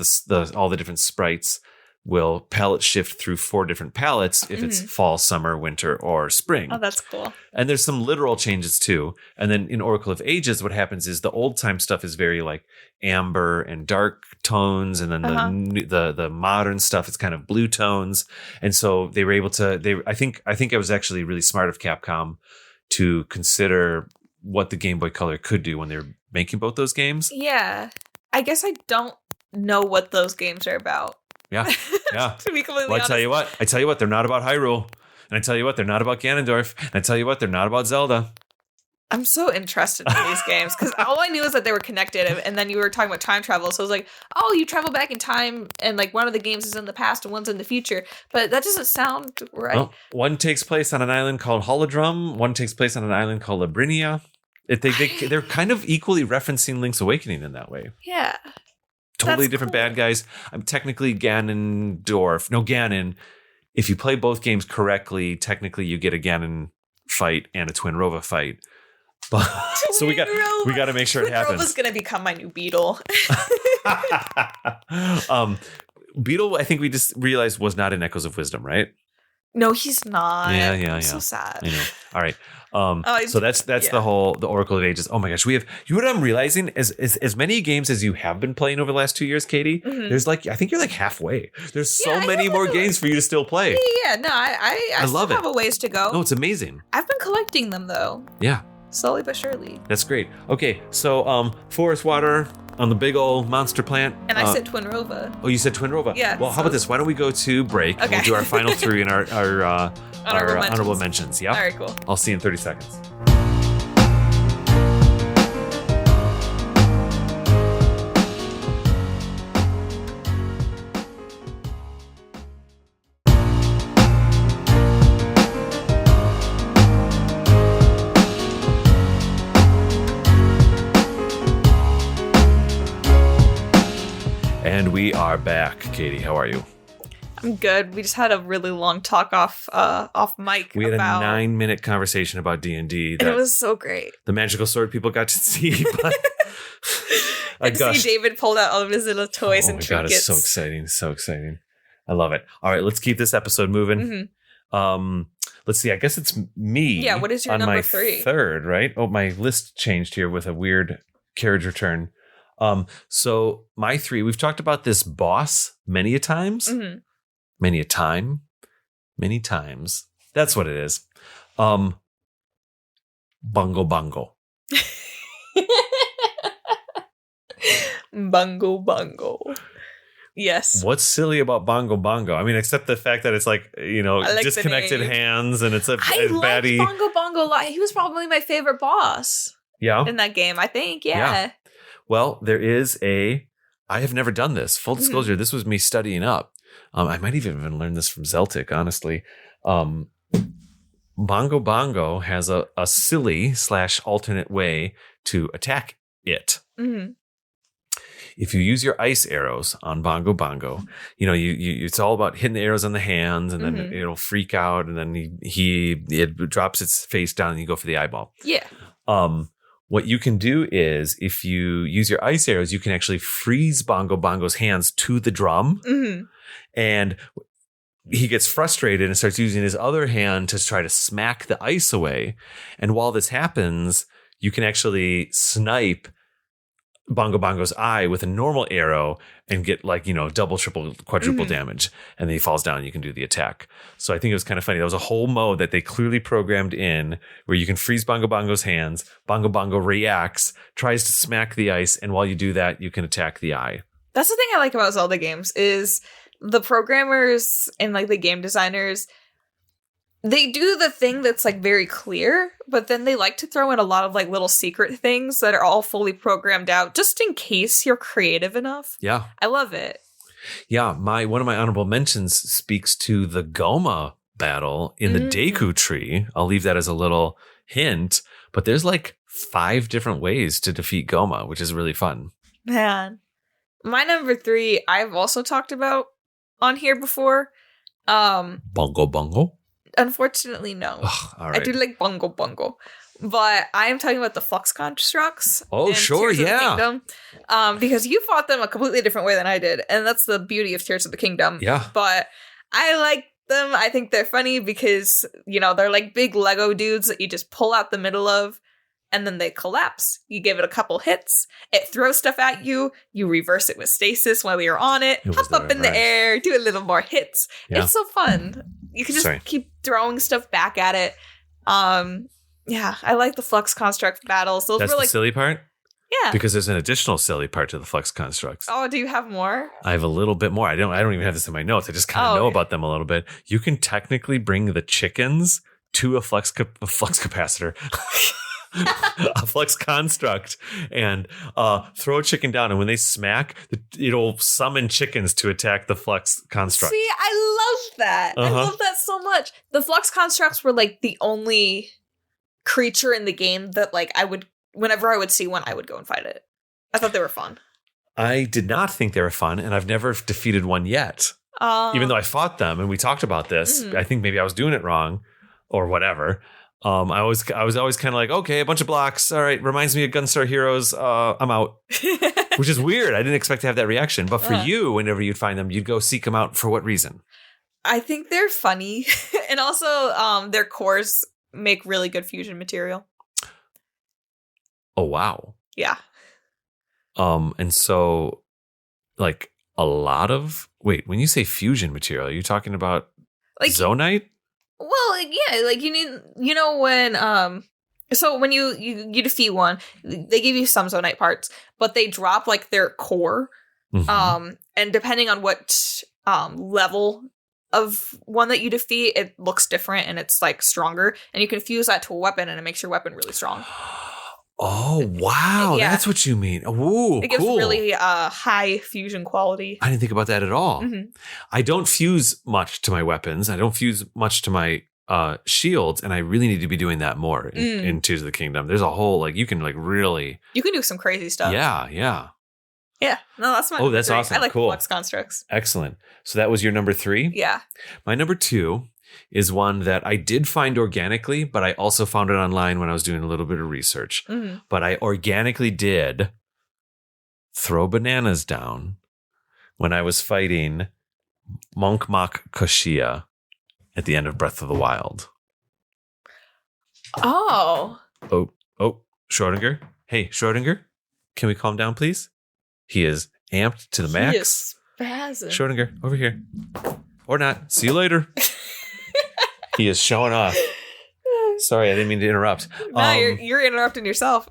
[SPEAKER 1] all the different sprites will palette shift through 4 different palettes if it's fall, summer, winter, or spring.
[SPEAKER 2] Oh, that's cool. And
[SPEAKER 1] there's some literal changes too. And then in Oracle of Ages, what happens is the old time stuff is very like amber and dark tones, and then the modern stuff is kind of blue tones. And so they were able to. I think it was actually really smart of Capcom to consider what the Game Boy Color could do when they were making both those games.
[SPEAKER 2] Yeah. I guess I don't know what those games are about.
[SPEAKER 1] Yeah.
[SPEAKER 2] To be completely honest.
[SPEAKER 1] I tell you what, they're not about Hyrule. And I tell you what, they're not about Ganondorf. And I tell you what, they're not about Zelda.
[SPEAKER 2] I'm so interested in these games because all I knew is that they were connected, and then you were talking about time travel, so I was like, oh, you travel back in time, and like one of the games is in the past and one's in the future, but that doesn't sound right. Well,
[SPEAKER 1] one takes place on an island called Holodrum, one takes place on an island called Labrinia. They're kind of equally referencing Link's Awakening in that way.
[SPEAKER 2] Yeah.
[SPEAKER 1] Totally different bad guys. I'm technically Ganondorf. No, Ganon. If you play both games correctly, technically you get a Ganon fight and a Twin Rova fight. But, so we got to make sure it happens.
[SPEAKER 2] Rova's going to become my new Beetle.
[SPEAKER 1] Beetle, I think we just realized, was not in Echoes of Wisdom, right?
[SPEAKER 2] No, he's not.
[SPEAKER 1] Yeah.
[SPEAKER 2] So sad.
[SPEAKER 1] I know. All right. So that's the Oracle of Ages. Oh my gosh, you know what I'm realizing is as many games as you have been playing over the last 2 years, Kady. There's like, I think you're like halfway. There's so many more games for you to still play.
[SPEAKER 2] Yeah. No, I love it. Have a ways to go.
[SPEAKER 1] No, it's amazing.
[SPEAKER 2] I've been collecting them though.
[SPEAKER 1] Yeah.
[SPEAKER 2] Slowly but surely.
[SPEAKER 1] That's great. Okay, so forest water on the big old monster plant.
[SPEAKER 2] And I said Twin Rova.
[SPEAKER 1] Oh, you said Twin Rova.
[SPEAKER 2] Yeah.
[SPEAKER 1] Well, how about this? Why don't we go to break? Okay. We'll do our final 3 in our honorable mentions. Yeah.
[SPEAKER 2] All right, cool.
[SPEAKER 1] I'll see you in 30 seconds. And we are back. Kady, how are you?
[SPEAKER 2] I'm good. We just had a really long talk off mic.
[SPEAKER 1] We had a 9-minute conversation about D&D.
[SPEAKER 2] It was so great.
[SPEAKER 1] The magical sword people got to see. But
[SPEAKER 2] I see David pulled out all of his little toys and trinkets. Oh my God,
[SPEAKER 1] it's so exciting. So exciting. I love it. All right, let's keep this episode moving. Mm-hmm. Let's see. I guess it's me.
[SPEAKER 2] Yeah, what is your number 3?
[SPEAKER 1] Third, right? Oh, my list changed here with a weird carriage return. So my 3, we've talked about this boss many a times. Mm-hmm. Many a time. Many times. That's what it is. Bungo Bungo.
[SPEAKER 2] Bungo Bungo. Yes.
[SPEAKER 1] What's silly about Bongo Bongo? I mean, except the fact that it's like, disconnected hands and it's a baddie.
[SPEAKER 2] I Bongo Bongo a lot. He was probably my favorite boss.
[SPEAKER 1] Yeah.
[SPEAKER 2] In that game, I think. Yeah.
[SPEAKER 1] Well, there is I have never done this. Full disclosure, this was me studying up. I might even learn this from Zeltic, honestly. Bongo Bongo has a silly / alternate way to attack it. Mm-hmm. If you use your ice arrows on Bongo Bongo, you it's all about hitting the arrows on the hands, and then it'll freak out, and then it drops its face down, and you go for the eyeball.
[SPEAKER 2] Yeah.
[SPEAKER 1] What you can do is, if you use your ice arrows, you can actually freeze Bongo Bongo's hands to the drum, and he gets frustrated and starts using his other hand to try to smack the ice away. And while this happens, you can actually snipe Bongo Bongo's eye with a normal arrow and get double, triple, quadruple damage. And then he falls down and you can do the attack. So I think it was kind of funny. There was a whole mode that they clearly programmed in where you can freeze Bongo Bongo's hands. Bongo Bongo reacts, tries to smack the ice. And while you do that, you can attack the eye.
[SPEAKER 2] That's the thing I like about Zelda games is the programmers and the game designers, they do the thing that's very clear, but then they like to throw in a lot of little secret things that are all fully programmed out just in case you're creative enough.
[SPEAKER 1] Yeah.
[SPEAKER 2] I love it.
[SPEAKER 1] Yeah. One of my honorable mentions speaks to the Goma battle in the Deku tree. I'll leave that as a little hint, but there's 5 different ways to defeat Goma, which is really fun.
[SPEAKER 2] Man. My number 3, I've also talked about on here before.
[SPEAKER 1] Bongo Bongo?
[SPEAKER 2] Unfortunately, no.
[SPEAKER 1] Ugh, all right.
[SPEAKER 2] I do like Bongo Bongo. But I am talking about the flux constructs.
[SPEAKER 1] Oh, sure, yeah.
[SPEAKER 2] Because you fought them a completely different way than I did. And that's the beauty of Tears of the Kingdom.
[SPEAKER 1] Yeah.
[SPEAKER 2] But I like them. I think they're funny because, they're like big Lego dudes that you just pull out the middle of. And then they collapse. You give it a couple hits. It throws stuff at you. You reverse it with stasis while you're on it. Hop up in the air. Do a little more hits. Yeah. It's so fun. You can just keep throwing stuff back at it. Yeah, I like the flux construct battles.
[SPEAKER 1] That's the silly part?
[SPEAKER 2] Yeah.
[SPEAKER 1] Because there's an additional silly part to the flux constructs.
[SPEAKER 2] Oh, do you have more?
[SPEAKER 1] I have a little bit more. I don't even have this in my notes. I just kind of know about them a little bit. You can technically bring the chickens to a flux capacitor. A flux construct, and throw a chicken down, and when they smack, it'll summon chickens to attack the flux construct.
[SPEAKER 2] See, I love that. I love that so much. The flux constructs were the only creature in the game that whenever I would see one, I would go and fight it. I thought they were fun.
[SPEAKER 1] I did not think they were fun, and I've never defeated one yet. Even though I fought them, and we talked about this, I think maybe I was doing it wrong or whatever. I was always kind of okay, a bunch of blocks. All right, reminds me of Gunstar Heroes. I'm out, which is weird. I didn't expect to have that reaction. But for you, whenever you'd find them, you'd go seek them out. For what reason?
[SPEAKER 2] I think they're funny, and also their cores make really good fusion material.
[SPEAKER 1] Oh wow!
[SPEAKER 2] Yeah.
[SPEAKER 1] And so, a lot of when you say fusion material, are you talking about Zonite?
[SPEAKER 2] Well, yeah, you need, when, so when you defeat one, they give you some Zonite parts, but they drop, their core, and depending on what, level of one that you defeat, it looks different, and it's, stronger, and you can fuse that to a weapon, and it makes your weapon really strong.
[SPEAKER 1] Oh, wow. Yeah. That's what you mean. Ooh,
[SPEAKER 2] it gives really high fusion quality.
[SPEAKER 1] I didn't think about that at all. Mm-hmm. I don't fuse much to my weapons. I don't fuse much to my shields, and I really need to be doing that more in Tears of the Kingdom. There's a whole, you can really...
[SPEAKER 2] You can do some crazy stuff.
[SPEAKER 1] Yeah, yeah.
[SPEAKER 2] Yeah. No, that's my
[SPEAKER 1] Oh, that's
[SPEAKER 2] three.
[SPEAKER 1] awesome.
[SPEAKER 2] I like
[SPEAKER 1] Cool.
[SPEAKER 2] flux constructs.
[SPEAKER 1] Excellent. So that was your number 3?
[SPEAKER 2] Yeah.
[SPEAKER 1] My number 2 is one that I did find organically, but I also found it online when I was doing a little bit of research.
[SPEAKER 2] Mm-hmm.
[SPEAKER 1] But I organically did throw bananas down when I was fighting Monk Koshia at the end of Breath of the Wild.
[SPEAKER 2] Oh.
[SPEAKER 1] Oh, Schrodinger. Hey, Schrodinger, can we calm down, please? He is amped to the max.
[SPEAKER 2] He is spazzing.
[SPEAKER 1] Schrodinger, over here. Or not. See you later. He is showing off. Sorry, I didn't mean to interrupt.
[SPEAKER 2] No, you're interrupting yourself.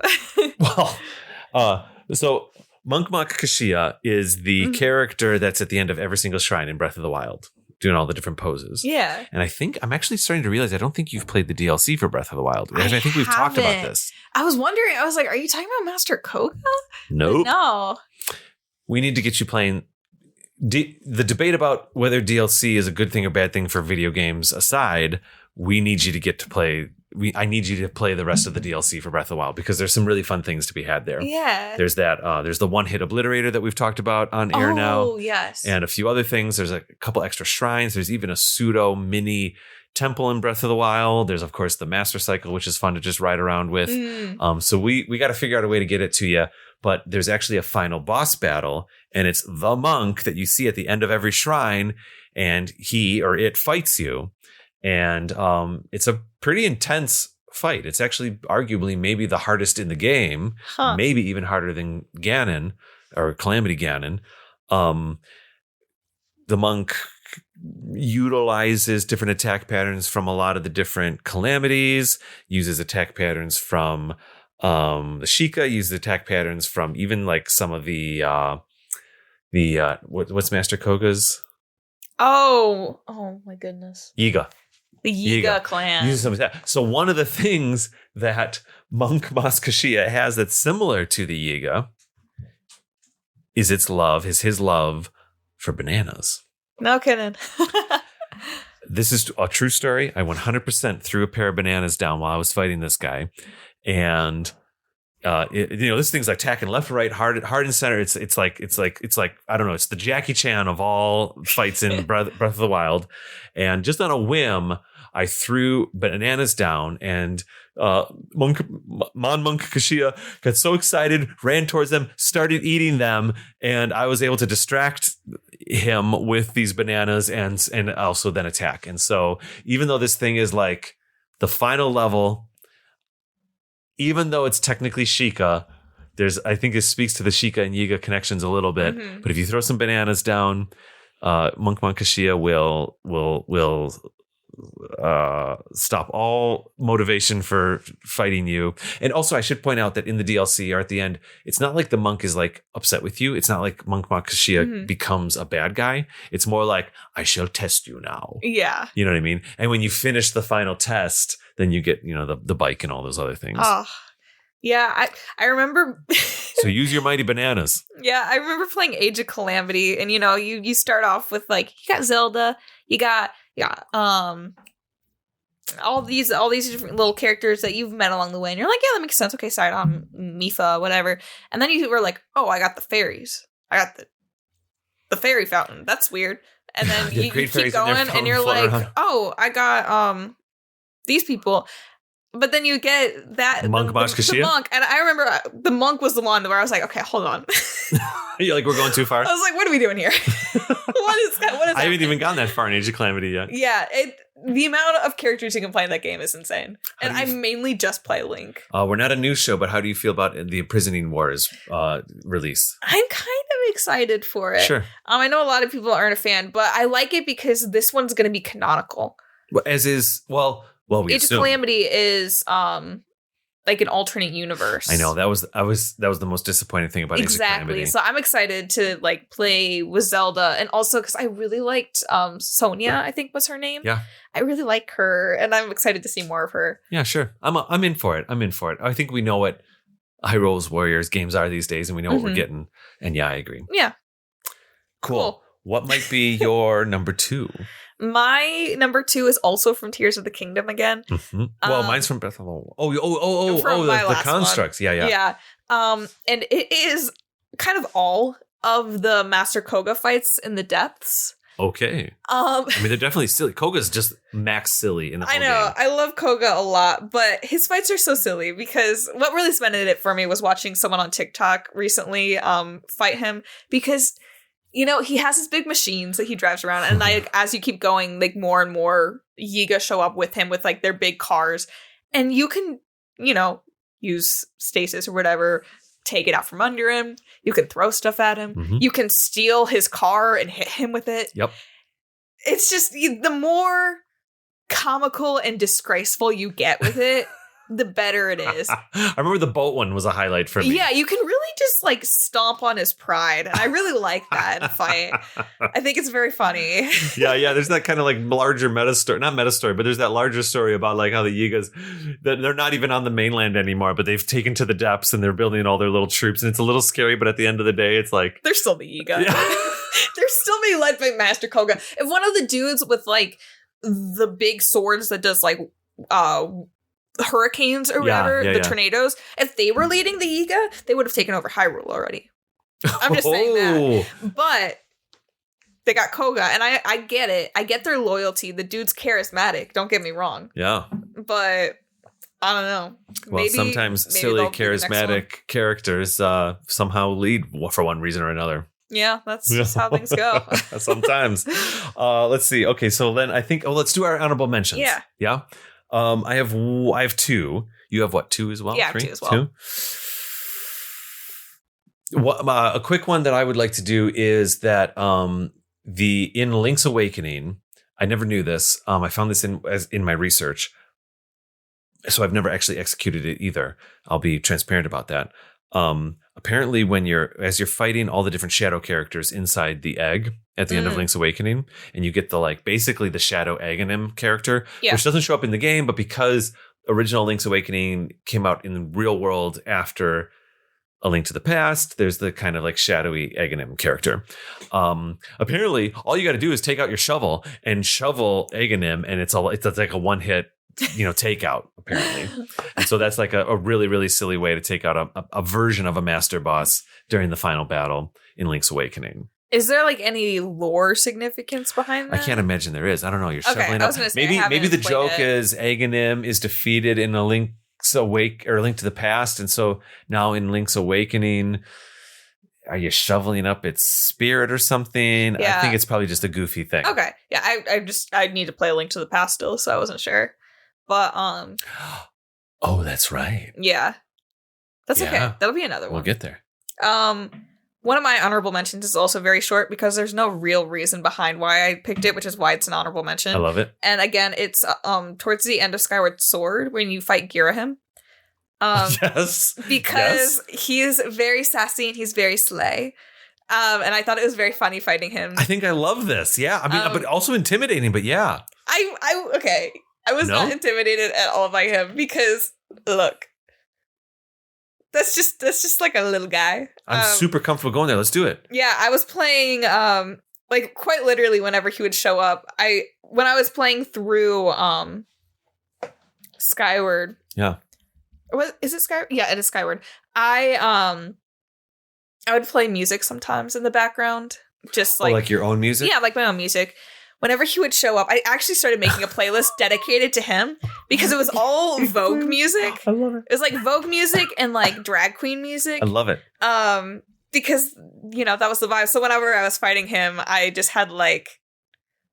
[SPEAKER 1] So Monk Koshia is the character that's at the end of every single shrine in Breath of the Wild, doing all the different poses.
[SPEAKER 2] Yeah.
[SPEAKER 1] And I think I'm actually starting to realize I don't think you've played the DLC for Breath of the Wild. I think we've talked about this.
[SPEAKER 2] I was wondering, I was like, are you talking about Master Koga?
[SPEAKER 1] Nope.
[SPEAKER 2] No.
[SPEAKER 1] We need to get you playing. The debate about whether DLC is a good thing or bad thing for video games aside, we need you to get to play. I need you to play the rest of the DLC for Breath of the Wild because there's some really fun things to be had there.
[SPEAKER 2] Yeah.
[SPEAKER 1] There's that. There's the one-hit obliterator that we've talked about on air now.
[SPEAKER 2] Oh, yes.
[SPEAKER 1] And a few other things. There's a couple extra shrines. There's even a pseudo mini temple in Breath of the Wild. There's, of course, the Master Cycle, which is fun to just ride around with. So we got to figure out a way to get it to you. But there's actually a final boss battle, and it's the monk that you see at the end of every shrine, and he or it fights you. And it's a pretty intense fight. It's actually arguably maybe the hardest in the game, maybe even harder than Ganon or Calamity Ganon. The monk utilizes different attack patterns from a lot of the different calamities, uses attack patterns from the Sheikah, uses attack patterns from even like some of the what's Master Koga's?
[SPEAKER 2] Oh my goodness.
[SPEAKER 1] Yiga.
[SPEAKER 2] The Yiga clan.
[SPEAKER 1] Uses some of that. So one of the things that Monk Koshia has that's similar to the Yiga is his love for bananas.
[SPEAKER 2] No kidding.
[SPEAKER 1] This is a true story. I 100% threw a pair of bananas down while I was fighting this guy. And this thing's like attacking left, right, hard and center. It's like I don't know. It's the Jackie Chan of all fights in Breath of the Wild. And just on a whim, I threw bananas down, and Monk Koshia got so excited, ran towards them, started eating them, and I was able to distract him with these bananas and also then attack. And so even though this thing is like the final level, even though it's technically Sheikah, I think it speaks to the Sheikah and Yiga connections a little bit. Mm-hmm. But if you throw some bananas down, Monk Koshia will stop all motivation for fighting you. And also I should point out that in the DLC or at the end, it's not like the monk is like upset with you. It's not like Monk Koshia becomes a bad guy. It's more like, I shall test you now.
[SPEAKER 2] Yeah.
[SPEAKER 1] You know what I mean? And when you finish the final test, then you get, the bike and all those other things.
[SPEAKER 2] Oh, yeah. I remember.
[SPEAKER 1] So use your mighty bananas.
[SPEAKER 2] Yeah. I remember playing Age of Calamity, and you start off with like, you got Zelda, you got all these different little characters that you've met along the way, and you're like, yeah, that makes sense. Okay, Sidon, Mifa, whatever. And then you were like, oh, I got the fairies. I got the fairy fountain. That's weird. And then you keep going, and you're like, oh, I got these people. But then you get that
[SPEAKER 1] Monk
[SPEAKER 2] the monk, and I remember the monk was the one where I was like, okay, hold on.
[SPEAKER 1] You're like, we're going too far.
[SPEAKER 2] I was like, what are we doing here? What is
[SPEAKER 1] I haven't even gotten that far in Age of Calamity yet.
[SPEAKER 2] Yeah, the amount of characters you can play in that game is insane. And I mainly just play Link.
[SPEAKER 1] We're not a news show, but how do you feel about the Imprisoning Wars release?
[SPEAKER 2] I'm kind of excited for it.
[SPEAKER 1] Sure.
[SPEAKER 2] I know a lot of people aren't a fan, but I like it because this one's going to be canonical.
[SPEAKER 1] Age of
[SPEAKER 2] Calamity is like an alternate universe.
[SPEAKER 1] I know that was the most disappointing thing about Age of Calamity.
[SPEAKER 2] Exactly. So I'm excited to like play with Zelda, and also because I really liked Sonia, I think was her name.
[SPEAKER 1] Yeah,
[SPEAKER 2] I really like her, and I'm excited to see more of her.
[SPEAKER 1] Yeah, sure. I'm in for it. I think we know what Hyrule Warriors games are these days, and we know what we're getting. And yeah, I agree.
[SPEAKER 2] Yeah.
[SPEAKER 1] Cool. What might be your number 2?
[SPEAKER 2] My number 2 is also from Tears of the Kingdom again.
[SPEAKER 1] Mm-hmm. Well, mine's from Breath of the Wild. The constructs.
[SPEAKER 2] One.
[SPEAKER 1] Yeah.
[SPEAKER 2] And it is kind of all of the Master Koga fights in the depths.
[SPEAKER 1] Okay. I mean, they're definitely silly. Koga's just max silly in the whole
[SPEAKER 2] I know.
[SPEAKER 1] game.
[SPEAKER 2] I love Koga a lot, but his fights are so silly because what really cemented it for me was watching someone on TikTok recently fight him because, you know, he has his big machines that he drives around, and like as you keep going, like more and more Yiga show up with him with like their big cars, and you can, you know, use stasis or whatever, take it out from under him. You can throw stuff at him.
[SPEAKER 1] Mhm.
[SPEAKER 2] You can steal his car and hit him with it.
[SPEAKER 1] Yep.
[SPEAKER 2] It's just the more comical and disgraceful you get with it, the better it is.
[SPEAKER 1] I remember the boat one was a highlight for me.
[SPEAKER 2] Yeah, you can really just like stomp on his pride. And I really like that in a fight. I think it's very funny.
[SPEAKER 1] Yeah. There's that kind of like larger meta story, not meta story, but there's that larger story about like how the Yigas, that they're not even on the mainland anymore, but they've taken to the depths and they're building all their little troops. And it's a little scary, but at the end of the day, it's like,
[SPEAKER 2] They're still the Yiga.
[SPEAKER 1] Yeah.
[SPEAKER 2] They're still being led by Master Koga. If one of the dudes with like the big swords that does like hurricanes or whatever, the tornadoes, if they were leading the Yiga, they would have taken over Hyrule already. I'm just saying that. But they got Koga, and I get it. I get their loyalty. The dude's charismatic. Don't get me wrong.
[SPEAKER 1] Yeah.
[SPEAKER 2] But I don't know.
[SPEAKER 1] Well, sometimes silly, charismatic characters somehow lead for one reason or another.
[SPEAKER 2] Yeah, that's just how things go.
[SPEAKER 1] Sometimes. Let's see. Okay, so then I think, let's do our honorable mentions.
[SPEAKER 2] Yeah.
[SPEAKER 1] Yeah. I have two. You have what, two as well?
[SPEAKER 2] Yeah,
[SPEAKER 1] 3?
[SPEAKER 2] two as well.
[SPEAKER 1] 2? A quick one that I would like to do is that in Link's Awakening, I never knew this. I found this in my research, so I've never actually executed it either. I'll be transparent about that. Apparently, as you're fighting all the different shadow characters inside the egg at the end of Link's Awakening, and you get basically the shadow Aghanim character, which doesn't show up in the game, but because original Link's Awakening came out in the real world after A Link to the Past, there's the kind of like shadowy Aghanim character. Apparently, all you got to do is take out your shovel and shovel Aghanim, and it's like a one-hit takeout, apparently. And so that's like a really, really silly way to take out a version of a master boss during the final battle in Link's Awakening.
[SPEAKER 2] Is there like any lore significance behind that?
[SPEAKER 1] I can't imagine there is. I don't know. You're shoveling
[SPEAKER 2] I was gonna
[SPEAKER 1] up.
[SPEAKER 2] say,
[SPEAKER 1] Maybe the joke is Aghanim is defeated in a Link's Link to the Past, and so now in Link's Awakening, are you shoveling up its spirit or something?
[SPEAKER 2] Yeah.
[SPEAKER 1] I think it's probably just a goofy thing.
[SPEAKER 2] Okay. Yeah, I need to play A Link to the Past still, so I wasn't sure. But
[SPEAKER 1] oh, that's right.
[SPEAKER 2] Yeah. That's okay. That'll be another one.
[SPEAKER 1] We'll get there.
[SPEAKER 2] One of my honorable mentions is also very short because there's no real reason behind why I picked it, which is why it's an honorable mention.
[SPEAKER 1] I love it.
[SPEAKER 2] And again, it's towards the end of Skyward Sword when you fight Girahim.
[SPEAKER 1] Yes.
[SPEAKER 2] Because he's very sassy and he's very slay. And I thought it was very funny fighting him.
[SPEAKER 1] I think I love this. Yeah. I mean, but also intimidating, but yeah.
[SPEAKER 2] Okay. I was not intimidated at all by him because look, that's just like a little guy.
[SPEAKER 1] I'm super comfortable going there. Let's do it.
[SPEAKER 2] Yeah, I was playing like quite literally whenever he would show up. When I was playing through Skyward.
[SPEAKER 1] Yeah.
[SPEAKER 2] Is it Skyward? Yeah, it is Skyward. I would play music sometimes in the background. Just like
[SPEAKER 1] your own music?
[SPEAKER 2] Yeah, like my own music. Whenever he would show up, I actually started making a playlist dedicated to him because it was all Vogue music.
[SPEAKER 1] I love it.
[SPEAKER 2] It was like Vogue music and like drag queen music.
[SPEAKER 1] I love it.
[SPEAKER 2] Because, that was the vibe. So whenever I was fighting him, I just had like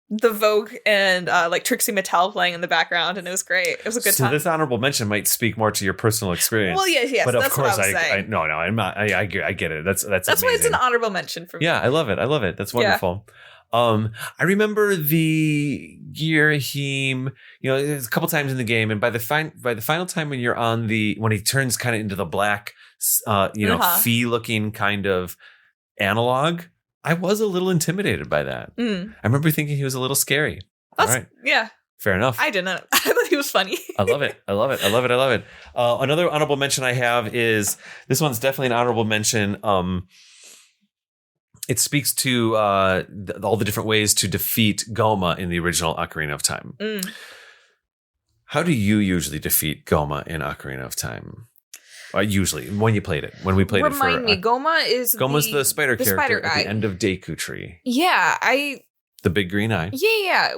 [SPEAKER 2] the Vogue and like Trixie Mattel playing in the background, and it was great. It was a good time.
[SPEAKER 1] So this honorable mention might speak more to your personal experience.
[SPEAKER 2] Well, yes,
[SPEAKER 1] but
[SPEAKER 2] that's
[SPEAKER 1] of course,
[SPEAKER 2] what I was saying.
[SPEAKER 1] I'm not. I get it. That's
[SPEAKER 2] why it's an honorable mention for me.
[SPEAKER 1] Yeah, I love it. That's wonderful. Yeah. I remember the Girahim, a couple times in the game, and by the final time when you're on when he turns kind of into the black, Fee looking kind of analog, I was a little intimidated by that. I remember thinking he was a little scary. All right.
[SPEAKER 2] Yeah.
[SPEAKER 1] Fair enough.
[SPEAKER 2] I didn't. I thought he was funny.
[SPEAKER 1] I love it. Another honorable mention I have is, this one's definitely an honorable mention. It speaks to all the different ways to defeat Goma in the original Ocarina of Time. How do you usually defeat Goma in Ocarina of Time? Usually, when you played it. When we played
[SPEAKER 2] Remind me, Goma's
[SPEAKER 1] the spider character
[SPEAKER 2] spider
[SPEAKER 1] at
[SPEAKER 2] guy.
[SPEAKER 1] the end of Deku Tree.
[SPEAKER 2] Yeah,
[SPEAKER 1] The big green eye.
[SPEAKER 2] Yeah.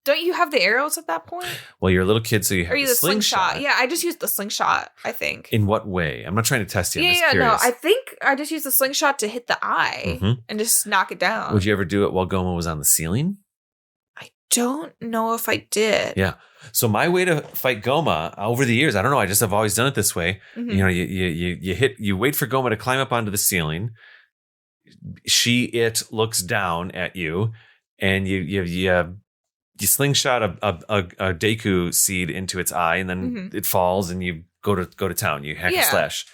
[SPEAKER 2] Don't you have the arrows at that point?
[SPEAKER 1] Well, you're a little kid, so you have
[SPEAKER 2] the slingshot. Yeah, I just used the slingshot, I think.
[SPEAKER 1] In what way? I'm not trying to test you. I'm just
[SPEAKER 2] no.
[SPEAKER 1] curious.
[SPEAKER 2] I think I just used the slingshot to hit the eye and just knock it down.
[SPEAKER 1] Would you ever do it while Goma was on the ceiling?
[SPEAKER 2] I don't know if I did.
[SPEAKER 1] Yeah. So my way to fight Goma over the years, I don't know. I just have always done it this way.
[SPEAKER 2] Mm-hmm.
[SPEAKER 1] You know, you wait for Goma to climb up onto the ceiling. It looks down at you, and you slingshot a Deku seed into its eye, and then it falls, and you go to town. You hack and slash.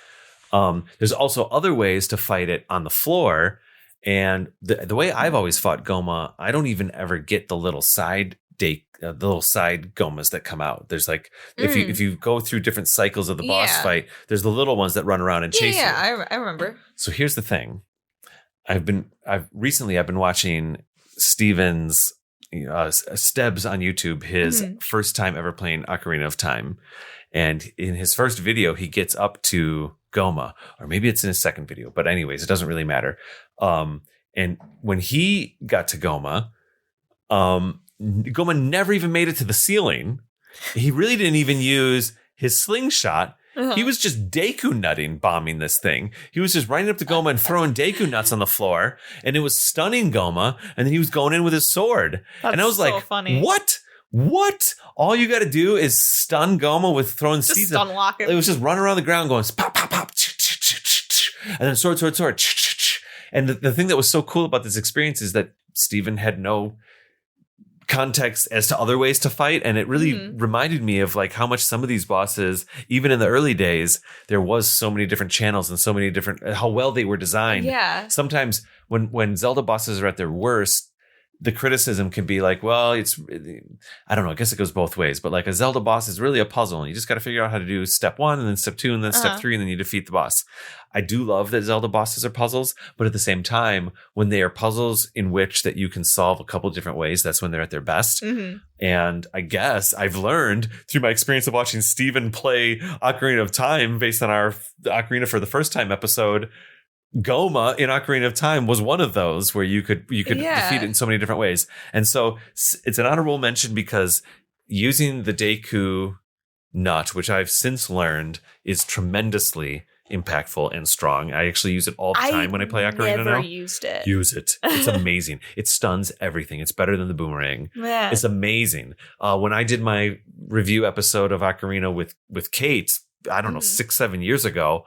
[SPEAKER 1] There's also other ways to fight it on the floor, and the way I've always fought Goma, I don't even ever get the little side Gomas that come out. There's like if you go through different cycles of the boss fight, there's the little ones that run around and chase you.
[SPEAKER 2] Yeah, I remember.
[SPEAKER 1] So here's the thing. I've been watching Steven's Stebbs on YouTube, his first time ever playing Ocarina of Time. And in his first video, he gets up to Goma, or maybe it's in his second video, but anyways, it doesn't really matter. And when he got to Goma, Goma never even made it to the ceiling. He really didn't even use his slingshot. He was just Deku nutting, bombing this thing. He was just running up to Goma and throwing Deku nuts on the floor, and it was stunning Goma, and then he was going in with his sword. And I was so like, funny. What? All you got to do is stun Goma with throwing just seeds.
[SPEAKER 2] Stun lock him.
[SPEAKER 1] It was just running around the ground going pop, pop, pop, and then sword. And the thing that was so cool about this experience is that Steven had no context as to other ways to fight, and it really reminded me of like how much some of these bosses, even in the early days, there was so many different channels and so many different, how well they were designed.
[SPEAKER 2] Yeah.
[SPEAKER 1] Sometimes when Zelda bosses are at their worst, the criticism can be like, well, I don't know, I guess it goes both ways, but like a Zelda boss is really a puzzle, and you just got to figure out how to do step 1 and then step 2 and then step 3, and then you defeat the boss. I do love that Zelda bosses are puzzles, but at the same time, when they are puzzles in which that you can solve a couple different ways, that's when they're at their best. And I guess I've learned through my experience of watching Steven play Ocarina of Time based on our Ocarina for the First Time episode, Goma in Ocarina of Time was one of those where you could defeat it in so many different ways. And so it's an honorable mention because using the Deku nut, which I've since learned is tremendously impactful and strong. I actually use it all the time when I play Ocarina now.
[SPEAKER 2] Never used it.
[SPEAKER 1] Use it. It's amazing. It stuns everything. It's better than the boomerang.
[SPEAKER 2] Yeah.
[SPEAKER 1] It's amazing. When I did my review episode of Ocarina with Kate, I don't know, 6-7 years ago,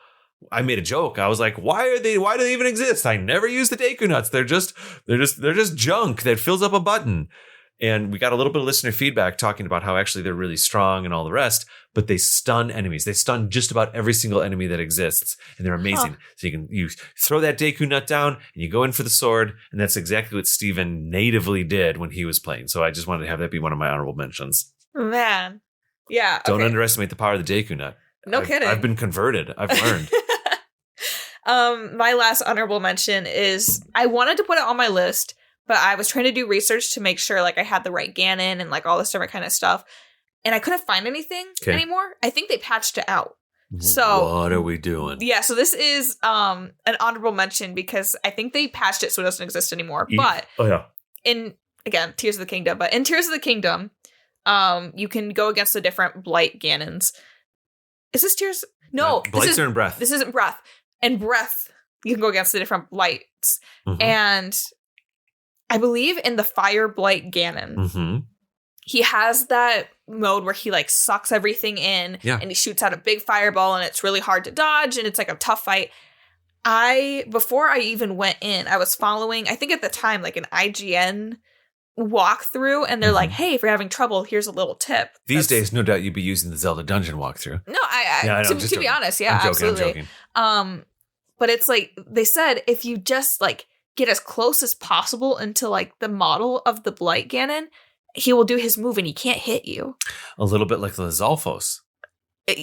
[SPEAKER 1] I made a joke. I was like, why do they even exist? I never use the Deku nuts. They're just junk that fills up a button. And we got a little bit of listener feedback talking about how actually they're really strong and all the rest, but they stun enemies. They stun just about every single enemy that exists, and they're amazing. So you throw that Deku nut down and you go in for the sword, and that's exactly what Steven natively did when he was playing. So I just wanted to have that be one of my honorable mentions.
[SPEAKER 2] Man. Yeah.
[SPEAKER 1] Don't underestimate the power of the Deku nut.
[SPEAKER 2] No kidding.
[SPEAKER 1] I've been converted. I've learned.
[SPEAKER 2] My last honorable mention is I wanted to put it on my list, but I was trying to do research to make sure like I had the right Ganon and like all this different kind of stuff. And I couldn't find anything anymore. I think they patched it out. So
[SPEAKER 1] what are we doing?
[SPEAKER 2] Yeah, so this is an honorable mention because I think they patched it so it doesn't exist anymore. But in Tears of the Kingdom, but in Tears of the Kingdom, you can go against the different Blight Ganons. Is this Tears? No,
[SPEAKER 1] Blights are in Breath.
[SPEAKER 2] This isn't Breath. In Breath, you can go against the different Blights. And I believe in the Fire Blight Ganon, he has that mode where he like sucks everything in and he shoots out a big fireball and it's really hard to dodge and it's like a tough fight. Before I even went in, I was following, I think at the time, like an IGN walkthrough, and they're like, hey, if you're having trouble, here's a little tip.
[SPEAKER 1] These days, no doubt you'd be using the Zelda dungeon walkthrough.
[SPEAKER 2] No, to be honest, yeah,
[SPEAKER 1] I'm
[SPEAKER 2] absolutely.
[SPEAKER 1] I'm joking.
[SPEAKER 2] But it's like, they said, if you just like get as close as possible into like the model of the Blight Ganon, he will do his move and he can't hit you.
[SPEAKER 1] A little bit like the Zalfos.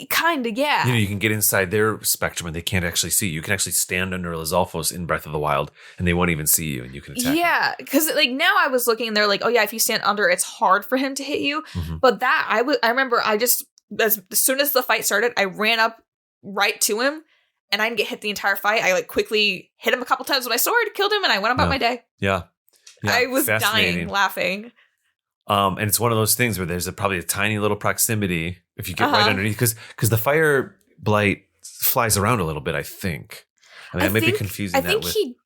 [SPEAKER 2] Kind of, yeah.
[SPEAKER 1] You can get inside their spectrum and they can't actually see you. You can actually stand under Lizalfos in Breath of the Wild and they won't even see you and you can attack
[SPEAKER 2] Yeah, because like now I was looking and they're like, oh yeah, if you stand under, it's hard for him to hit you. But that, I remember I just, as soon as the fight started, I ran up right to him, and I didn't get hit the entire fight. I like quickly hit him a couple times with my sword, killed him, and I went about my day.
[SPEAKER 1] Yeah.
[SPEAKER 2] I was dying laughing.
[SPEAKER 1] And it's one of those things where there's probably a tiny little proximity if you get right underneath, because the fire blight flies around a little bit, I think. I mean, I might be confusing that with...
[SPEAKER 2] he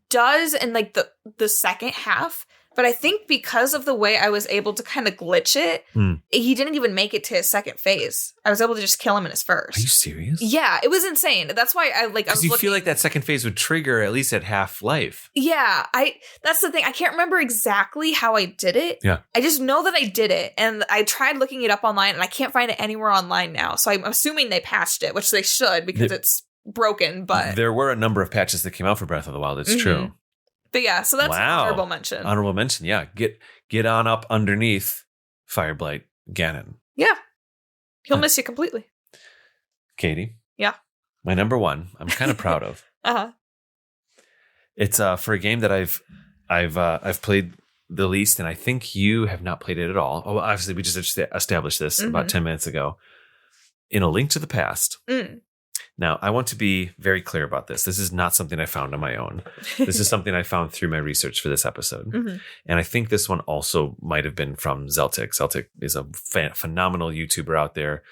[SPEAKER 2] does in like the second half, but I think because of the way I was able to kind of glitch it, he didn't even make it to his second phase. I was able to just kill him in his first.
[SPEAKER 1] Are you serious?
[SPEAKER 2] Yeah, it was insane. That's why I was
[SPEAKER 1] because you feel like that second phase would trigger at least at half life.
[SPEAKER 2] Yeah, that's the thing. I can't remember exactly how I did it.
[SPEAKER 1] Yeah.
[SPEAKER 2] I just know that I did it, and I tried looking it up online, and I can't find it anywhere online now. So I'm assuming they patched it, which they should because it's broken. But
[SPEAKER 1] there were a number of patches that came out for Breath of the Wild. It's true.
[SPEAKER 2] But yeah, so that's an honorable mention.
[SPEAKER 1] Honorable mention, yeah. Get on up underneath Fireblight Ganon.
[SPEAKER 2] Yeah. He'll miss you completely.
[SPEAKER 1] Kady.
[SPEAKER 2] Yeah.
[SPEAKER 1] My number one, I'm kind of proud of. It's for a game that I've played the least, and I think you have not played it at all. Oh, obviously, we just established this about 10 minutes ago. In A Link to the Past. Now, I want to be very clear about this. This is not something I found on my own. This is something I found through my research for this episode. And I think this one also might have been from Zeltic. Zeltic is a phenomenal YouTuber out there.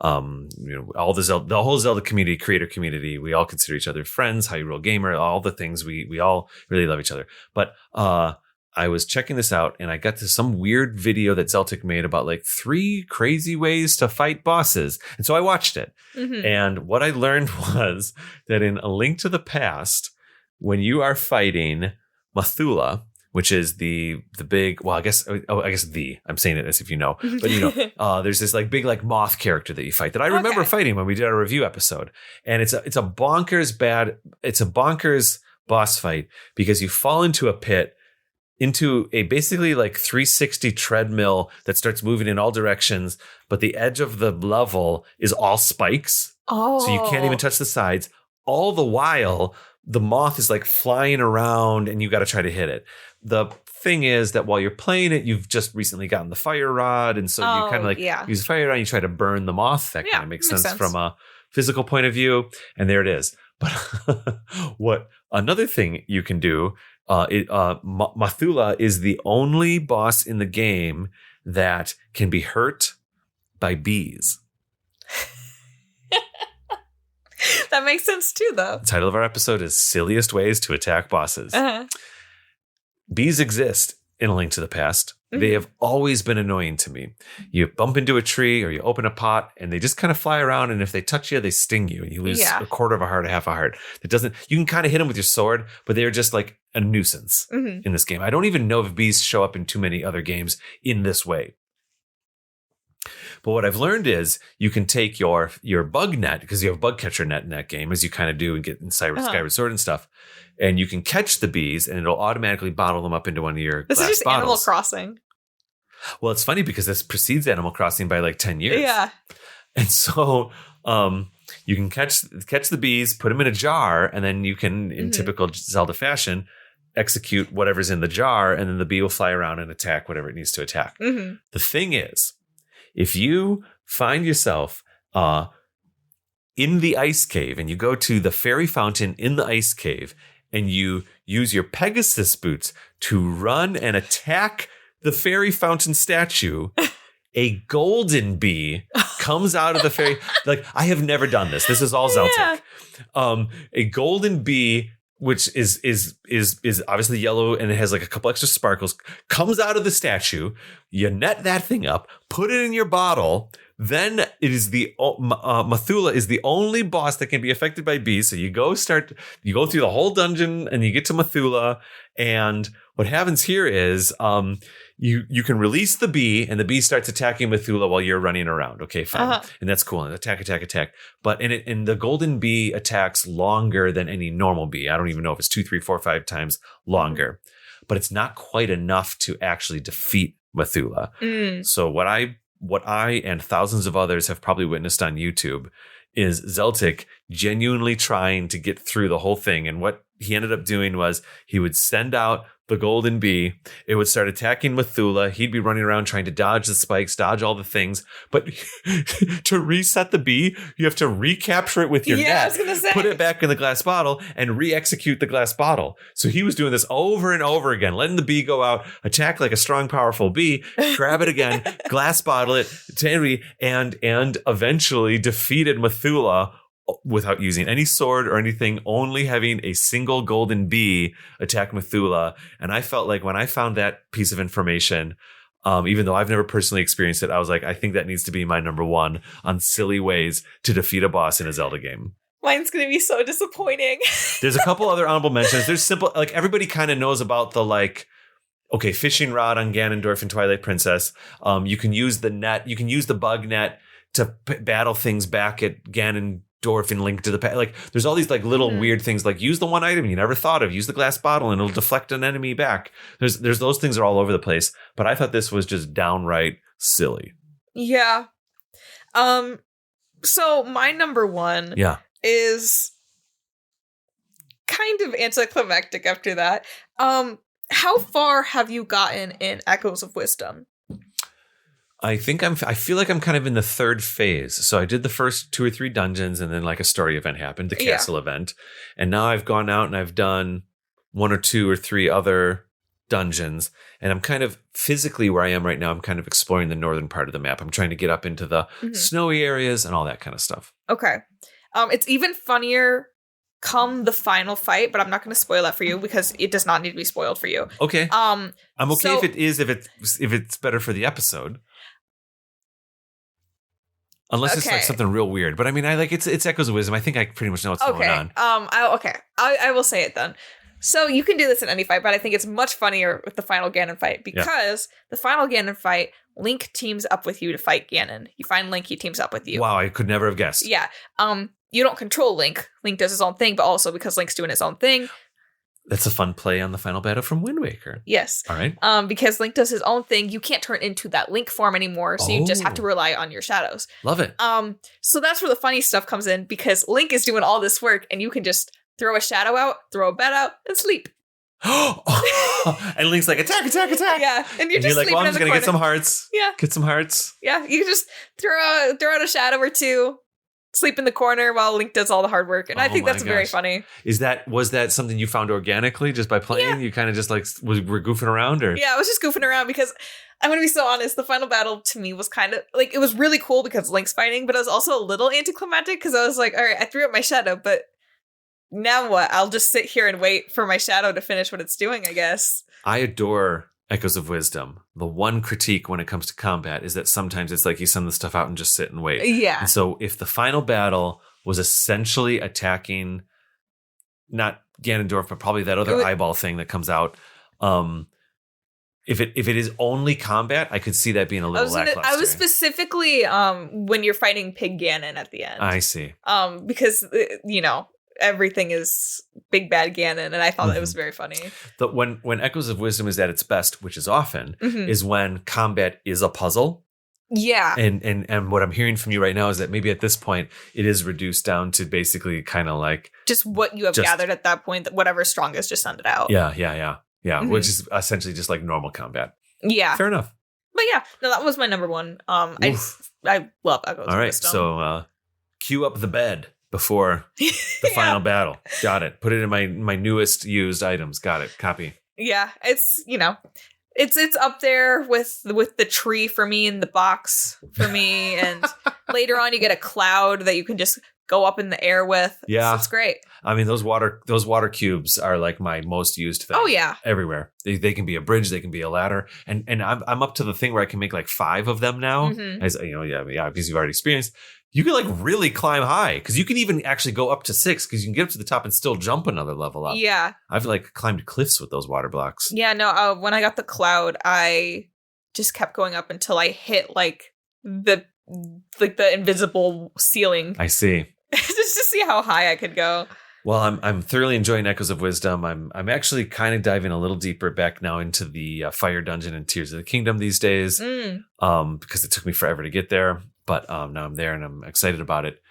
[SPEAKER 1] All the whole Zelda community, creator community, we all consider each other friends, Hyrule Gamer, all the things. We all really love each other. But I was checking this out and I got to some weird video that Zeltic made about like 3 crazy ways to fight bosses. And so I watched it. And what I learned was that in A Link to the Past, when you are fighting Mathula, which is the big, well, I'm saying it as if you know, but there's this like big like moth character that you fight that I remember fighting when we did our review episode. And it's a bonkers boss fight because you fall into a pit, into a basically like 360 treadmill that starts moving in all directions, but the edge of the level is all spikes. So you can't even touch the sides. All the while, the moth is like flying around and you got to try to hit it. The thing is that while you're playing it, you've just recently gotten the fire rod. And so you kind of like use the fire rod and you try to burn the moth. That kind of makes sense from a physical point of view. And there it is. But what another thing you can do, Mathula is the only boss in the game that can be hurt by bees.
[SPEAKER 2] That makes sense too, though.
[SPEAKER 1] The title of our episode is Silliest Ways to Attack Bosses. Bees exist in A Link to the Past. They have always been annoying to me. You bump into a tree or you open a pot and they just kind of fly around, and if they touch you, they sting you and you lose a quarter of a heart, a half a heart. You can kind of hit them with your sword, but they're just like a nuisance in this game. I don't even know if bees show up in too many other games in this way. But what I've learned is you can take your bug net, because you have bug catcher net in that game, as you kind of do and get in Skyward Sword and stuff, and you can catch the bees and it'll automatically bottle them up into one of your glass bottles. This is just Animal
[SPEAKER 2] Crossing.
[SPEAKER 1] Well, it's funny because this precedes Animal Crossing by like 10 years.
[SPEAKER 2] Yeah.
[SPEAKER 1] And so you can catch the bees, put them in a jar, and then you can, in typical Zelda fashion, execute whatever's in the jar, and then the bee will fly around and attack whatever it needs to attack. The thing is, if you find yourself in the ice cave and you go to the fairy fountain in the ice cave and you use your Pegasus boots to run and attack the fairy fountain statue, a golden bee comes out of the fairy. Like, I have never done this. This is all Zeltic. A golden bee, which is obviously yellow and it has like a couple extra sparkles, comes out of the statue. You net that thing up, put it in your bottle. Then it is Mathula is the only boss that can be affected by bees. So you go through the whole dungeon and you get to Mathula. And what happens here is you can release the bee and the bee starts attacking Mathula while you're running around. Okay, fine. And that's cool. And attack. But and the golden bee attacks longer than any normal bee. I don't even know if it's 2, 3, 4, 5 times longer. But it's not quite enough to actually defeat Mathula. So what I and thousands of others have probably witnessed on YouTube is Zeltic genuinely trying to get through the whole thing. And what he ended up doing was he would send out the golden bee. It would start attacking Mithula. He'd be running around trying to dodge the spikes, dodge all the things. But to reset the bee, you have to recapture it with your
[SPEAKER 2] I
[SPEAKER 1] net,
[SPEAKER 2] was gonna say.
[SPEAKER 1] put it back in the glass bottle, and re-execute the glass bottle. So he was doing this over and over again, letting the bee go out, attack like a strong, powerful bee, grab it again, glass bottle it, and eventually defeated Mithula without using any sword or anything, only having a single golden bee attack Mithula. And I felt like when I found that piece of information, even though I've never personally experienced it, I was like, I think that needs to be my number one on silly ways to defeat a boss in a Zelda game.
[SPEAKER 2] Mine's going to be so disappointing.
[SPEAKER 1] There's a couple other honorable mentions. There's simple, like everybody kind of knows about the okay, fishing rod on Ganondorf and Twilight Princess. You can use the net, you can use the bug net to battle things back at Ganondorf and Link to the Past. Like there's all these like little weird things, like use the one item you never thought of, use the glass bottle and it'll deflect an enemy back. There's those things are all over the place, but I thought this was just downright silly.
[SPEAKER 2] Yeah. So my number one is kind of anticlimactic after that. How far have you gotten in Echoes of Wisdom?
[SPEAKER 1] I feel like I'm kind of in the third phase. So I did the first 2 or 3 dungeons and then like a story event happened, the castle event. And now I've gone out and I've done 1 or 2 or 3 other dungeons. And I'm kind of physically where I am right now. I'm kind of exploring the northern part of the map. I'm trying to get up into the snowy areas and all that kind of stuff. Okay.
[SPEAKER 2] It's even funnier come the final fight, but I'm not going to spoil that for you because it does not need to be spoiled for you.
[SPEAKER 1] Okay. I'm okay if it's better for the episode. Unless it's like something real weird. But I mean, it's Echoes of Wisdom. I think I pretty much know what's going on.
[SPEAKER 2] I will say it then. So you can do this in any fight, but I think it's much funnier with the final Ganon fight because the final Ganon fight, Link teams up with you to fight Ganon. You find Link, he teams up with you.
[SPEAKER 1] Wow, I could never have guessed.
[SPEAKER 2] Yeah. You don't control Link. Link does his own thing, but also because Link's doing his own thing.
[SPEAKER 1] That's a fun play on the final battle from Wind Waker.
[SPEAKER 2] Yes.
[SPEAKER 1] All right.
[SPEAKER 2] Because Link does his own thing, you can't turn into that Link form anymore, so you just have to rely on your shadows.
[SPEAKER 1] Love it.
[SPEAKER 2] So that's where the funny stuff comes in, because Link is doing all this work, and you can just throw a shadow out, throw a bed out, and sleep.
[SPEAKER 1] And Link's like, attack, attack, attack.
[SPEAKER 2] Yeah. And you're just
[SPEAKER 1] like,
[SPEAKER 2] sleeping
[SPEAKER 1] well, I'm
[SPEAKER 2] in
[SPEAKER 1] just
[SPEAKER 2] the
[SPEAKER 1] going to
[SPEAKER 2] corner.
[SPEAKER 1] get some hearts.
[SPEAKER 2] Yeah.
[SPEAKER 1] Get some hearts.
[SPEAKER 2] Yeah. You can just throw out a shadow or two, sleep in the corner while Link does all the hard work. And I think that's very funny.
[SPEAKER 1] Was that something you found organically just by playing? Yeah. You kind of just like were goofing around, or?
[SPEAKER 2] Yeah, I was just goofing around because I'm going to be so honest. The final battle to me was kind of like, it was really cool because Link's fighting, but it was also a little anticlimactic because I was like, all right, I threw out my shadow, but now what? I'll just sit here and wait for my shadow to finish what it's doing, I guess.
[SPEAKER 1] I adore Echoes of Wisdom. The one critique when it comes to combat is that sometimes it's like you send the stuff out and just sit and wait.
[SPEAKER 2] Yeah.
[SPEAKER 1] And so if the final battle was essentially attacking not Ganondorf, but probably that other eyeball thing that comes out, if it is only combat, I could see that being a little lackluster.
[SPEAKER 2] I was specifically when you're fighting Pig Ganon at the end.
[SPEAKER 1] I see.
[SPEAKER 2] Because everything is big bad Ganon, and I thought it was very funny.
[SPEAKER 1] When Echoes of Wisdom is at its best, which is often, is when combat is a puzzle.
[SPEAKER 2] Yeah.
[SPEAKER 1] And what I'm hearing from you right now is that maybe at this point it is reduced down to basically kind of like
[SPEAKER 2] just what you have gathered at that point, that whatever's strongest, just send it out.
[SPEAKER 1] Yeah. Which is essentially just like normal combat.
[SPEAKER 2] Yeah.
[SPEAKER 1] Fair enough.
[SPEAKER 2] But yeah, no, that was my number one. I love Echoes of Wisdom.
[SPEAKER 1] So cue up the bed before the final battle. Got it. Put it in my newest used items. Got it. Copy.
[SPEAKER 2] Yeah, it's it's up there with the tree for me and the box for me, and later on you get a cloud that you can just go up in the air with. Yeah, it's great.
[SPEAKER 1] I mean, those water cubes are like my most used thing.
[SPEAKER 2] Oh yeah,
[SPEAKER 1] everywhere. They can be a bridge, they can be a ladder, and I'm up to the thing where I can make like 5 of them now. As because you've already experienced. You can like really climb high because you can even actually go up to 6 because you can get up to the top and still jump another level up.
[SPEAKER 2] Yeah.
[SPEAKER 1] I've like climbed cliffs with those water blocks.
[SPEAKER 2] Yeah, no, when I got the cloud, I just kept going up until I hit like the invisible ceiling.
[SPEAKER 1] I see.
[SPEAKER 2] Just to see how high I could go.
[SPEAKER 1] Well, I'm thoroughly enjoying Echoes of Wisdom. I'm actually kind of diving a little deeper back now into the Fire Dungeon and Tears of the Kingdom these days. Because it took me forever to get there. But now I'm there and I'm excited about it.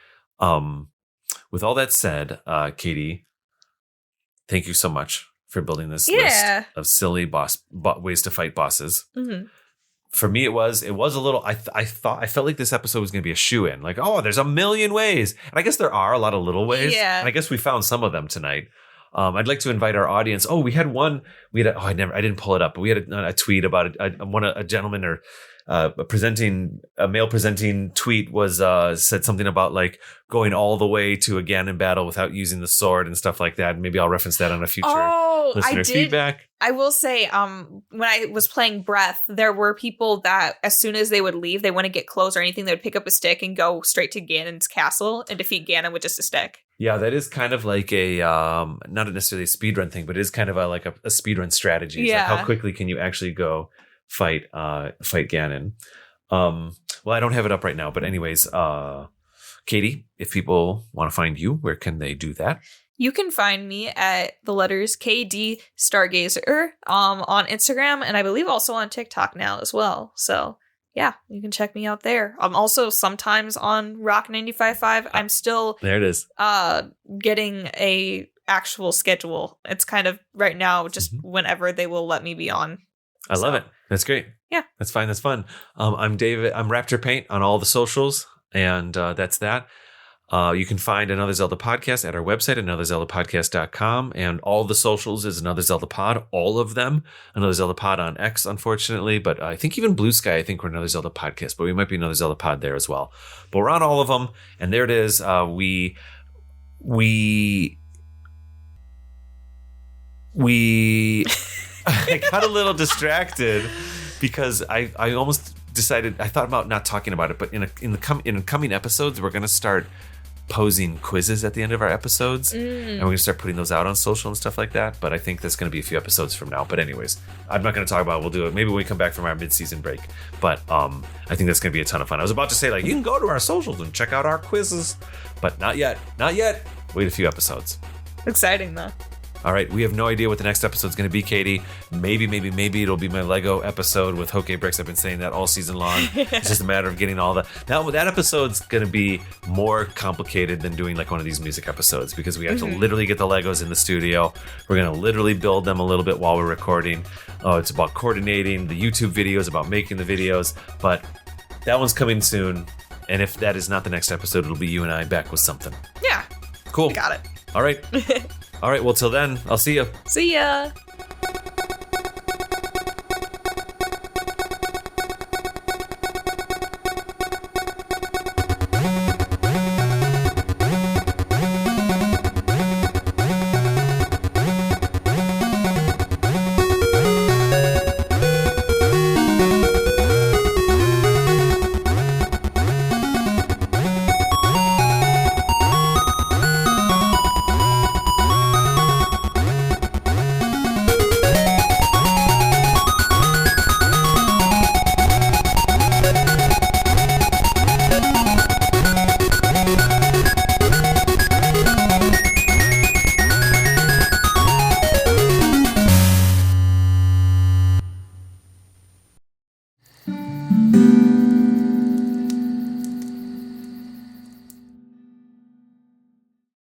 [SPEAKER 1] With all that said, Kady, thank you so much for building this
[SPEAKER 2] Yeah.
[SPEAKER 1] list of silly ways to fight bosses.
[SPEAKER 2] Mm-hmm.
[SPEAKER 1] For me, it was a little. I felt like this episode was going to be a shoe-in. Like, oh, there's a million ways, and I guess there are a lot of little ways.
[SPEAKER 2] Yeah.
[SPEAKER 1] And I guess we found some of them tonight. I'd like to invite our audience. Oh, we had one. I didn't pull it up, but we had a tweet about a gentleman or a male presenting tweet was said something about like going all the way to a Ganon battle without using the sword and stuff like that. Maybe I'll reference that on a future listener feedback.
[SPEAKER 2] I will say, when I was playing Breath, there were people that as soon as they would leave, they wouldn't get clothes or anything. They would pick up a stick and go straight to Ganon's castle and defeat Ganon with just a stick.
[SPEAKER 1] Yeah, that is kind of like a not necessarily a speedrun thing, but it is kind of like a speedrun strategy. It's like how quickly can you actually go fight Ganon? Well, I don't have it up right now, but anyways, Kady, if people want to find you, where can they do that?
[SPEAKER 2] You can find me at the letters KD Stargazer on Instagram, and I believe also on TikTok now as well. So yeah, you can check me out there. I'm also sometimes on Rock 95.5. I'm still
[SPEAKER 1] there. It is.
[SPEAKER 2] Getting a actual schedule. It's kind of right now just whenever they will let me be on.
[SPEAKER 1] I love it. That's great.
[SPEAKER 2] Yeah,
[SPEAKER 1] that's fine. That's fun. I'm David. I'm Raptor Paint on all the socials, and that's that. You can find Another Zelda Podcast at our website, anotherzeldapodcast.com, and all the socials is Another Zelda Pod, all of them. Another Zelda Pod on X, unfortunately, but I think even Blue Sky, I think we're Another Zelda Podcast, but we might be Another Zelda Pod there as well. But we're on all of them, and there it is. We I got a little distracted because I almost decided, I thought about not talking about it, but in coming episodes, we're going to start posing quizzes at the end of our episodes, and we're going to start putting those out on social and stuff like that. But I think that's going to be a few episodes from now. But anyways, I'm not going to talk about it. We'll do it maybe when we come back from our mid-season break. But I think that's going to be a ton of fun. I was about to say, like, you can go to our socials and check out our quizzes, but not yet. Wait a few episodes.
[SPEAKER 2] Exciting though.
[SPEAKER 1] All right, we have no idea what the next episode is going to be, Kady. Maybe it'll be my Lego episode with Hoke Bricks. I've been saying that all season long. It's just a matter of getting all that episode's going to be more complicated than doing like one of these music episodes, because we have to literally get the Legos in the studio. We're going to literally build them a little bit while we're recording. It's about coordinating the YouTube videos, about making the videos, but that one's coming soon. And if that is not the next episode, it'll be you and I back with something.
[SPEAKER 2] Yeah.
[SPEAKER 1] Cool.
[SPEAKER 2] We got it.
[SPEAKER 1] All right. All right, well, till then, I'll see you.
[SPEAKER 2] See ya.